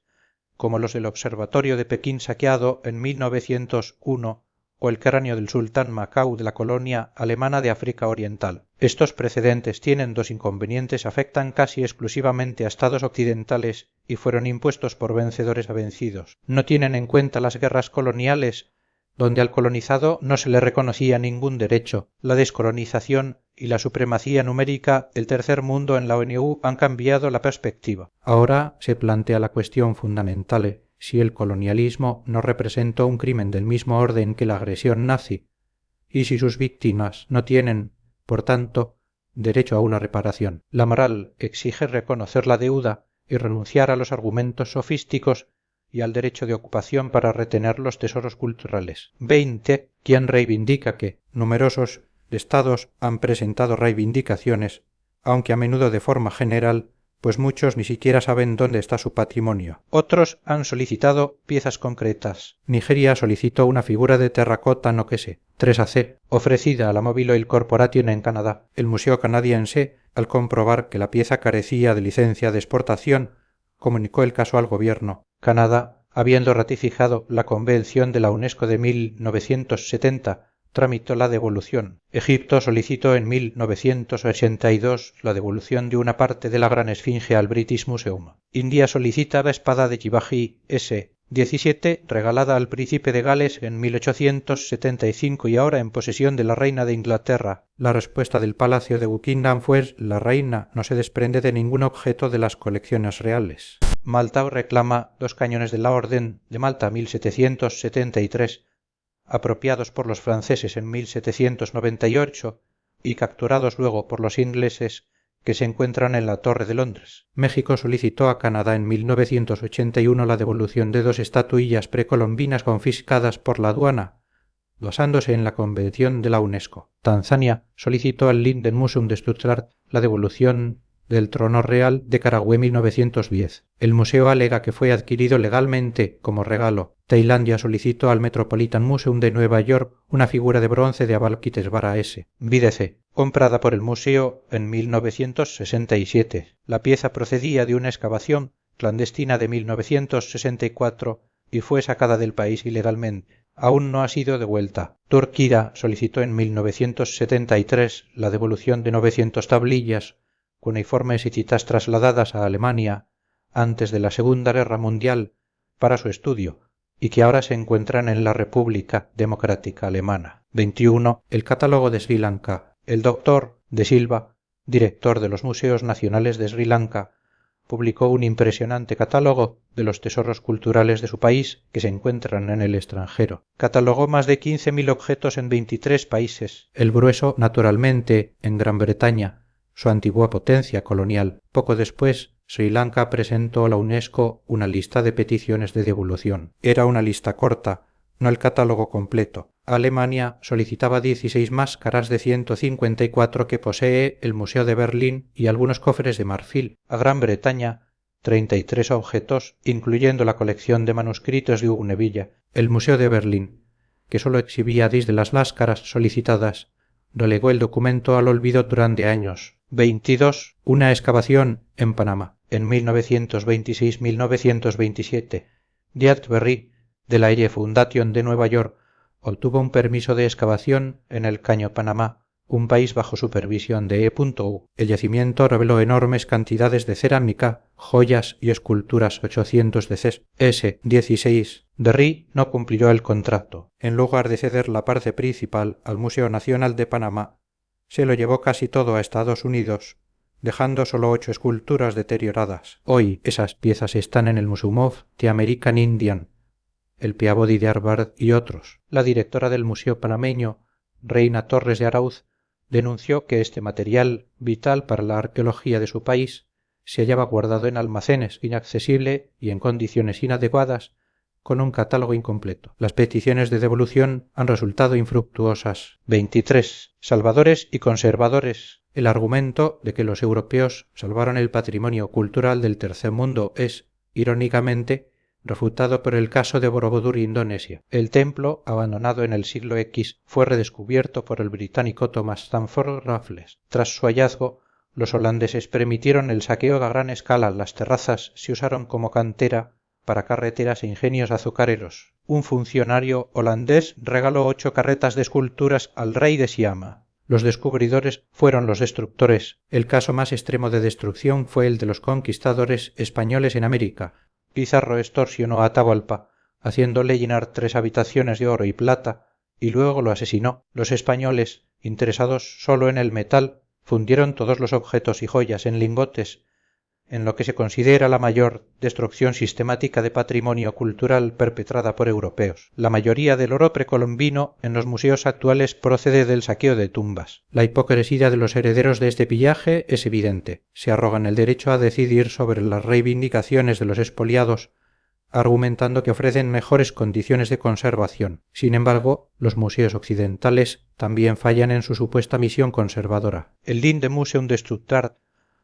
como los del Observatorio de Pekín saqueado en 1901, o el cráneo del sultán Macau de la colonia alemana de África Oriental. Estos precedentes tienen 2 inconvenientes: afectan casi exclusivamente a estados occidentales y fueron impuestos por vencedores a vencidos. No tienen en cuenta las guerras coloniales, donde al colonizado no se le reconocía ningún derecho. La descolonización y la supremacía numérica del tercer mundo en la ONU han cambiado la perspectiva. Ahora se plantea la cuestión fundamental: si el colonialismo no representó un crimen del mismo orden que la agresión nazi, y si sus víctimas no tienen, por tanto, derecho a una reparación. La moral exige reconocer la deuda y renunciar a los argumentos sofísticos y al derecho de ocupación para retener los tesoros culturales. 20. Quien reivindica que numerosos estados han presentado reivindicaciones, aunque a menudo de forma general, pues muchos ni siquiera saben dónde está su patrimonio. Otros han solicitado piezas concretas. Nigeria solicitó una figura de terracota noquese, 3AC, ofrecida a la Mobile Oil Corporation en Canadá. El Museo Canadiense, al comprobar que la pieza carecía de licencia de exportación, comunicó el caso al gobierno. Canadá, habiendo ratificado la Convención de la UNESCO de 1970, tramitó la devolución. Egipto solicitó en 1982 la devolución de una parte de la Gran Esfinge al British Museum. India solicita la espada de Shivaji S-17, regalada al príncipe de Gales en 1875 y ahora en posesión de la reina de Inglaterra. La respuesta del Palacio de Buckingham fue: la reina no se desprende de ningún objeto de las colecciones reales. Malta reclama 2 cañones de la Orden de Malta 1773, apropiados por los franceses en 1798 y capturados luego por los ingleses, que se encuentran en la Torre de Londres. México solicitó a Canadá en 1981 la devolución de 2 estatuillas precolombinas confiscadas por la aduana, basándose en la Convención de la UNESCO. Tanzania solicitó al Linden Museum de Stuttgart la devolución del trono real de Karagüe 1910. El museo alega que fue adquirido legalmente como regalo. Tailandia solicitó al Metropolitan Museum de Nueva York una figura de bronce de Avalokitesvara S. Vídece, comprada por el museo en 1967. La pieza procedía de una excavación clandestina de 1964 y fue sacada del país ilegalmente. Aún no ha sido devuelta. Turquía solicitó en 1973 la devolución de 900 tablillas cuneiformes y citas trasladadas a Alemania antes de la Segunda Guerra Mundial para su estudio y que ahora se encuentran en la República Democrática Alemana. 21. El catálogo de Sri Lanka. El doctor de Silva, director de los Museos Nacionales de Sri Lanka, publicó un impresionante catálogo de los tesoros culturales de su país que se encuentran en el extranjero. Catalogó más de 15.000 objetos en 23 países, el grueso, naturalmente, en Gran Bretaña, su antigua potencia colonial. Poco después, Sri Lanka presentó a la UNESCO una lista de peticiones de devolución. Era una lista corta, no el catálogo completo. Alemania solicitaba 16 máscaras de 154 que posee el Museo de Berlín y algunos cofres de marfil. A Gran Bretaña, 33 objetos, incluyendo la colección de manuscritos de Ugnevilla. El Museo de Berlín, que solo exhibía 10 de las máscaras solicitadas, relegó el documento al olvido durante años. 22. Una excavación en Panamá. En 1926-1927, Dietberry, de la Air Foundation de Nueva York, obtuvo un permiso de excavación en el Caño Panamá, un país bajo supervisión de E.U. El yacimiento reveló enormes cantidades de cerámica, joyas y esculturas 800 de Ces. S-16. Derry no cumplió el contrato. En lugar de ceder la parte principal al Museo Nacional de Panamá, se lo llevó casi todo a Estados Unidos, dejando solo 8 esculturas deterioradas. Hoy esas piezas están en el Museum of the American Indian, el Peabody de Harvard y otros. La directora del Museo Panameño, Reina Torres de Arauz, denunció que este material, vital para la arqueología de su país, se hallaba guardado en almacenes, inaccesible y en condiciones inadecuadas, con un catálogo incompleto. Las peticiones de devolución han resultado infructuosas. 23. Salvadores y conservadores. El argumento de que los europeos salvaron el patrimonio cultural del tercer mundo es, irónicamente, refutado por el caso de Borobudur, Indonesia. El templo, abandonado en el siglo X, fue redescubierto por el británico Thomas Stamford Raffles. Tras su hallazgo, los holandeses permitieron el saqueo a gran escala. Las terrazas se usaron como cantera para carreteras e ingenios azucareros. Un funcionario holandés regaló 8 carretas de esculturas al rey de Siam. Los descubridores fueron los destructores. El caso más extremo de destrucción fue el de los conquistadores españoles en América. Pizarro extorsionó a Atahualpa, haciéndole llenar 3 habitaciones de oro y plata, y luego lo asesinó. Los españoles, interesados solo en el metal, fundieron todos los objetos y joyas en lingotes, en lo que se considera la mayor destrucción sistemática de patrimonio cultural perpetrada por europeos. La mayoría del oro precolombino en los museos actuales procede del saqueo de tumbas. La hipocresía de los herederos de este pillaje es evidente. Se arrogan el derecho a decidir sobre las reivindicaciones de los expoliados, argumentando que ofrecen mejores condiciones de conservación. Sin embargo, los museos occidentales también fallan en su supuesta misión conservadora. El Linden Museum de Stuttgart,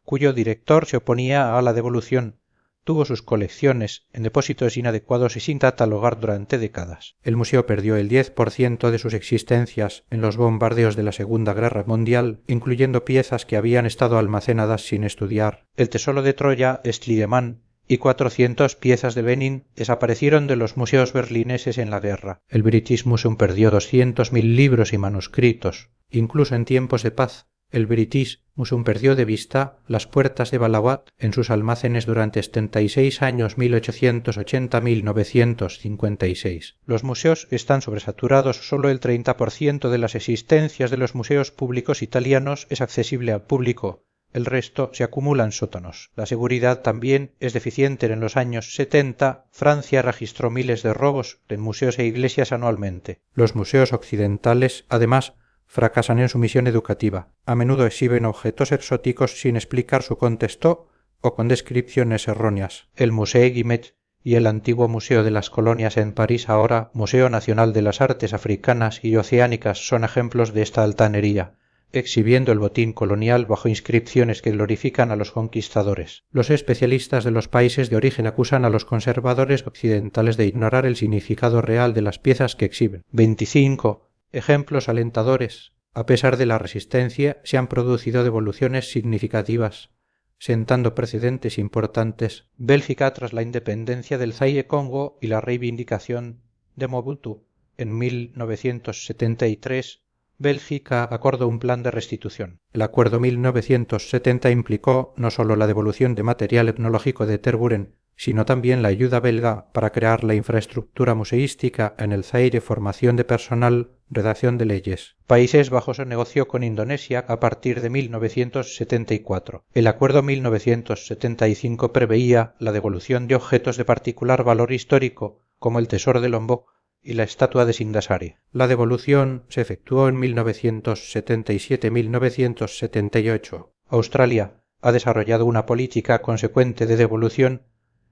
cuyo director se oponía a la devolución, tuvo sus colecciones en depósitos inadecuados y sin catalogar durante décadas. El museo perdió el 10% de sus existencias en los bombardeos de la Segunda Guerra Mundial, incluyendo piezas que habían estado almacenadas sin estudiar. El tesoro de Troya, Schliemann, y 400 piezas de Benin desaparecieron de los museos berlineses en la guerra. El British Museum perdió 200.000 libros y manuscritos. Incluso en tiempos de paz, el British Museum perdió de vista las puertas de Balawat en sus almacenes durante 76 años 1880-1956. Los museos están sobresaturados, solo el 30% de las existencias de los museos públicos italianos es accesible al público. El resto se acumula en sótanos. La seguridad también es deficiente. En los años 70, Francia registró miles de robos en museos e iglesias anualmente. Los museos occidentales, además, fracasan en su misión educativa. A menudo exhiben objetos exóticos sin explicar su contexto o con descripciones erróneas. El Musée Guimet y el antiguo Museo de las Colonias en París, ahora Museo Nacional de las Artes Africanas y Oceánicas, son ejemplos de esta altanería, exhibiendo el botín colonial bajo inscripciones que glorifican a los conquistadores. Los especialistas de los países de origen acusan a los conservadores occidentales de ignorar el significado real de las piezas que exhiben. 25 ejemplos alentadores. A pesar de la resistencia, se han producido devoluciones significativas, sentando precedentes importantes. Bélgica tras la independencia del Zaire-Congo y la reivindicación de Mobutu. En 1973, Bélgica acordó un plan de restitución. El acuerdo 1970 implicó no solo la devolución de material etnológico de Tervuren, sino también la ayuda belga para crear la infraestructura museística en el Zaire, formación de personal, redacción de leyes. Países Bajos negoció con Indonesia a partir de 1974. El acuerdo 1975 preveía la devolución de objetos de particular valor histórico, como el tesoro de Lombok y la estatua de Sindasari. La devolución se efectuó en 1977-1978. Australia ha desarrollado una política consecuente de devolución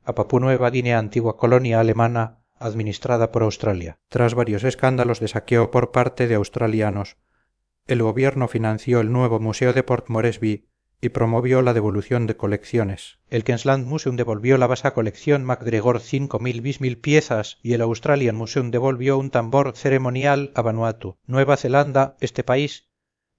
a Papúa Nueva Guinea, antigua colonia alemana administrada por Australia. Tras varios escándalos de saqueo por parte de australianos, el gobierno financió el nuevo Museo de Port Moresby y promovió la devolución de colecciones. El Queensland Museum devolvió la vasta colección MacGregor 5.000 bis 1.000 piezas y el Australian Museum devolvió un tambor ceremonial a Vanuatu. Nueva Zelanda, este país,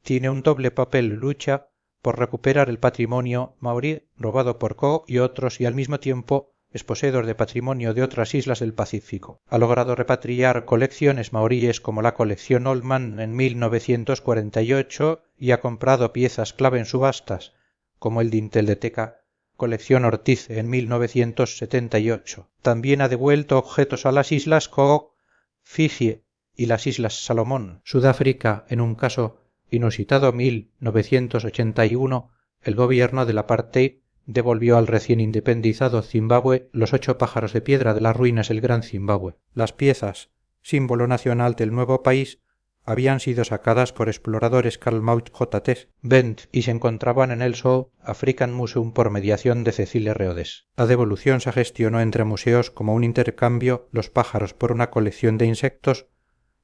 tiene un doble papel lucha por recuperar el patrimonio maorí robado por Cook y otros, y al mismo tiempo es poseedor de patrimonio de otras islas del Pacífico. Ha logrado repatriar colecciones maoríes como la colección Oldman en 1948 y ha comprado piezas clave en subastas, como el dintel de Teca, colección Ortiz en 1978. También ha devuelto objetos a las islas Cook, Fiji y las islas Salomón. Sudáfrica, en un caso inusitado, 1981, el gobierno del apartheid devolvió al recién independizado Zimbabue los 8 pájaros de piedra de las ruinas del Gran Zimbabue. Las piezas, símbolo nacional del nuevo país, habían sido sacadas por exploradores Karl Maut J.T. Bent y se encontraban en el South African Museum por mediación de Cecile Rhodes. La devolución se gestionó entre museos como un intercambio, los pájaros por una colección de insectos,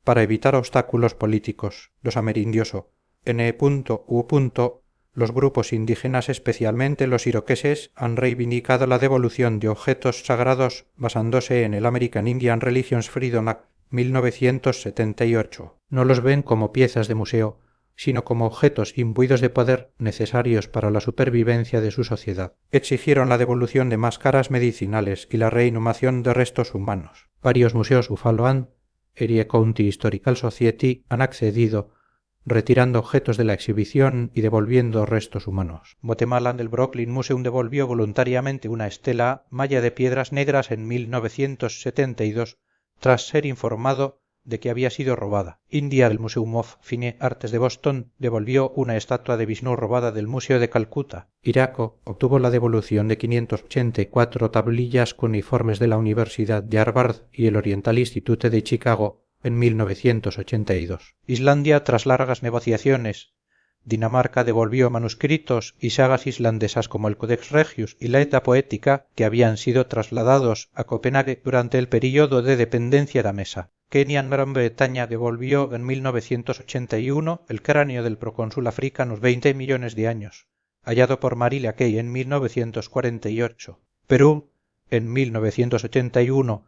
para evitar obstáculos políticos. Los amerindios N.U. Los grupos indígenas, especialmente los iroqueses, han reivindicado la devolución de objetos sagrados basándose en el American Indian Religions Freedom Act 1978. No los ven como piezas de museo, sino como objetos imbuidos de poder necesarios para la supervivencia de su sociedad. Exigieron la devolución de máscaras medicinales y la reinhumación de restos humanos. Varios museos Ufaloan, Erie County Historical Society, han accedido, retirando objetos de la exhibición y devolviendo restos humanos. Guatemala, el Brooklyn Museum devolvió voluntariamente una estela maya de piedras negras en 1972 tras ser informado de que había sido robada. India, el Museum of Fine Arts de Boston devolvió una estatua de Vishnu robada del Museo de Calcuta. Iraco obtuvo la devolución de 584 tablillas cuneiformes de la Universidad de Harvard y el Oriental Institute de Chicago en 1982. Islandia, tras largas negociaciones, Dinamarca devolvió manuscritos y sagas islandesas como el Codex Regius y la Edda Poética, que habían sido trasladados a Copenhague durante el período de dependencia danesa. Kenia, en Gran Bretaña, devolvió en 1981 el cráneo del procónsul africano 20 millones de años, hallado por Marie Key en 1948. Perú, en 1981,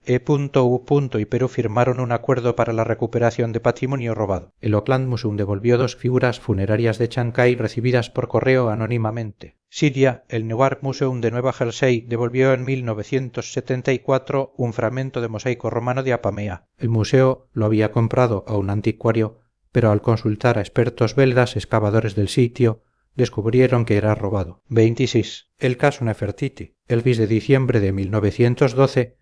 E.U. y Perú firmaron un acuerdo para la recuperación de patrimonio robado. El Auckland Museum devolvió 2 figuras funerarias de Chancay recibidas por correo anónimamente. Siria, el Newark Museum de Nueva Jersey devolvió en 1974 un fragmento de mosaico romano de Apamea. El museo lo había comprado a un anticuario, pero al consultar a expertos belgas, excavadores del sitio, descubrieron que era robado. 26. El caso Nefertiti. El 6 de diciembre de 1912,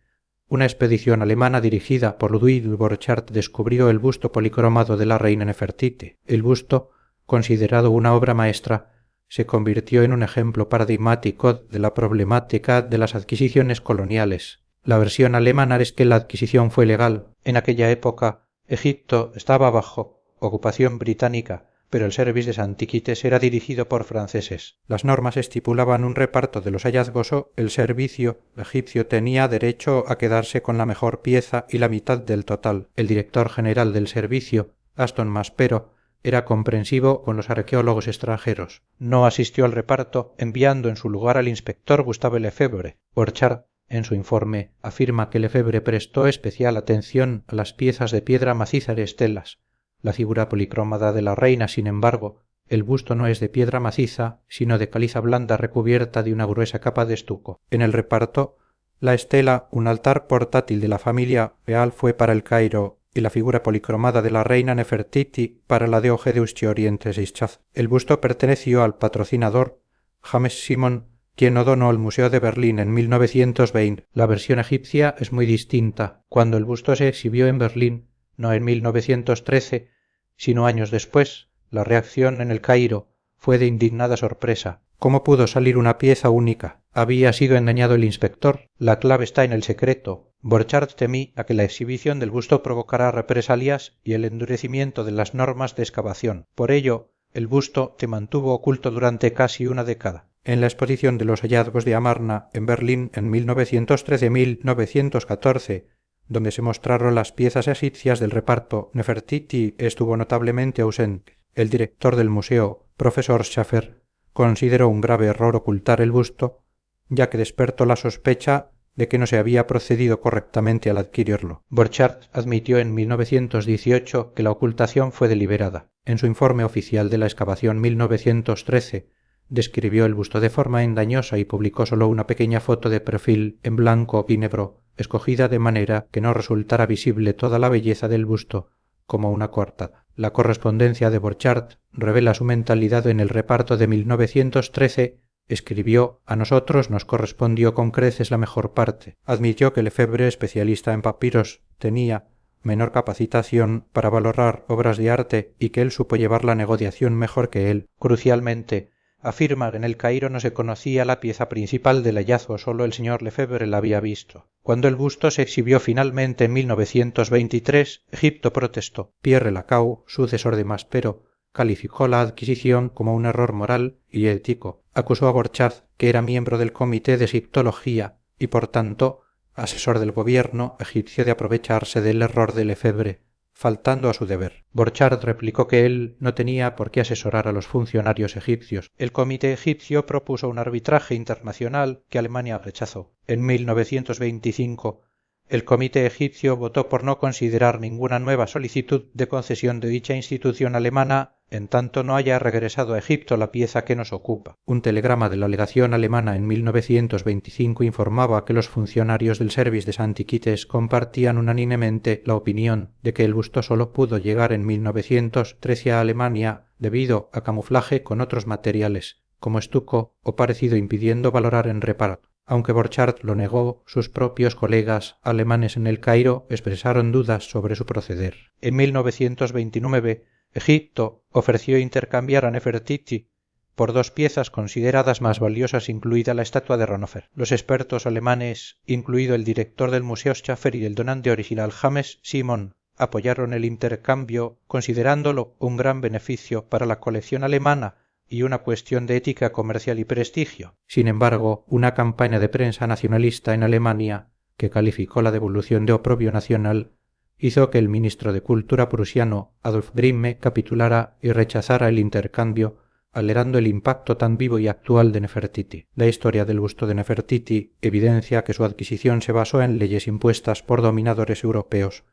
una expedición alemana dirigida por Ludwig Borchardt descubrió el busto policromado de la reina Nefertiti. El busto, considerado una obra maestra, se convirtió en un ejemplo paradigmático de la problemática de las adquisiciones coloniales. La versión alemana es que la adquisición fue legal. En aquella época, Egipto estaba bajo ocupación británica, pero el Service des Antiquités era dirigido por franceses. Las normas estipulaban un reparto de los hallazgos o el servicio egipcio tenía derecho a quedarse con la mejor pieza y la mitad del total. El director general del servicio, Aston Maspero, era comprensivo con los arqueólogos extranjeros. No asistió al reparto, enviando en su lugar al inspector Gustave Lefebvre. Borchardt, en su informe, afirma que Lefebvre prestó especial atención a las piezas de piedra maciza de estelas. La figura policromada de la reina, sin embargo, el busto no es de piedra maciza, sino de caliza blanda recubierta de una gruesa capa de estuco. En el reparto, la estela, un altar portátil de la familia real, fue para el Cairo, y la figura policromada de la reina Nefertiti para la de Ojedeusti Orientes Ischaz. El busto perteneció al patrocinador James Simon, quien lo donó al Museo de Berlín en 1920. La versión egipcia es muy distinta. Cuando el busto se exhibió en Berlín, no en 1913, sino años después, la reacción en el Cairo fue de indignada sorpresa. ¿Cómo pudo salir una pieza única? ¿Había sido engañado el inspector? La clave está en el secreto. Borchardt temía a que la exhibición del busto provocara represalias y el endurecimiento de las normas de excavación. Por ello, el busto se mantuvo oculto durante casi una década. En la exposición de los hallazgos de Amarna en Berlín en 1913-1914, donde se mostraron las piezas egipcias del reparto, Nefertiti estuvo notablemente ausente. El director del museo, profesor Schaffer, consideró un grave error ocultar el busto, ya que despertó la sospecha de que no se había procedido correctamente al adquirirlo. Borchardt admitió en 1918 que la ocultación fue deliberada. En su informe oficial de la excavación 1913, describió el busto de forma engañosa y publicó solo una pequeña foto de perfil en blanco y negro, escogida de manera que no resultara visible toda la belleza del busto como una coartada. La correspondencia de Borchardt revela su mentalidad en el reparto de 1913. Escribió: a nosotros nos correspondió con creces la mejor parte. Admitió que Lefebvre, especialista en papiros, tenía menor capacitación para valorar obras de arte y que él supo llevar la negociación mejor que él. Crucialmente, afirma que en el Cairo no se conocía la pieza principal del hallazgo, solo el señor Lefebvre la había visto. Cuando el busto se exhibió finalmente en 1923, Egipto protestó. Pierre Lacau, sucesor de Maspero, calificó la adquisición como un error moral y ético. Acusó a Borchardt, que era miembro del Comité de Egiptología y, por tanto, asesor del gobierno egipcio, de aprovecharse del error de Lefebvre, faltando a su deber. Borchardt replicó que él no tenía por qué asesorar a los funcionarios egipcios. El comité egipcio propuso un arbitraje internacional que Alemania rechazó. En 1925, el comité egipcio votó por no considerar ninguna nueva solicitud de concesión de dicha institución alemana en tanto no haya regresado a Egipto la pieza que nos ocupa. Un telegrama de la legación alemana en 1925 informaba que los funcionarios del Service des Antiquités compartían unánimemente la opinión de que el busto solo pudo llegar en 1913 a Alemania debido a camuflaje con otros materiales, como estuco o parecido, impidiendo valorar en reparto. Aunque Borchardt lo negó, sus propios colegas alemanes en el Cairo expresaron dudas sobre su proceder. En 1929, Egipto ofreció intercambiar a Nefertiti por dos piezas consideradas más valiosas, incluida la estatua de Ranofer. Los expertos alemanes, incluido el director del Museo Schaffer y el donante original James Simon, apoyaron el intercambio considerándolo un gran beneficio para la colección alemana y una cuestión de ética comercial y prestigio. Sin embargo, una campaña de prensa nacionalista en Alemania, que calificó la devolución de oprobio nacional, hizo que el ministro de Cultura prusiano Adolf Grimme capitulara y rechazara el intercambio, alegando el impacto tan vivo y actual de Nefertiti. La historia del busto de Nefertiti evidencia que su adquisición se basó en leyes impuestas por dominadores europeos,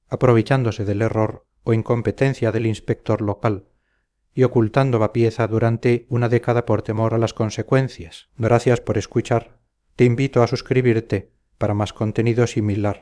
aprovechándose del error o incompetencia del inspector local, y ocultando la pieza durante una década por temor a las consecuencias. Gracias por escuchar. Te invito a suscribirte para más contenido similar.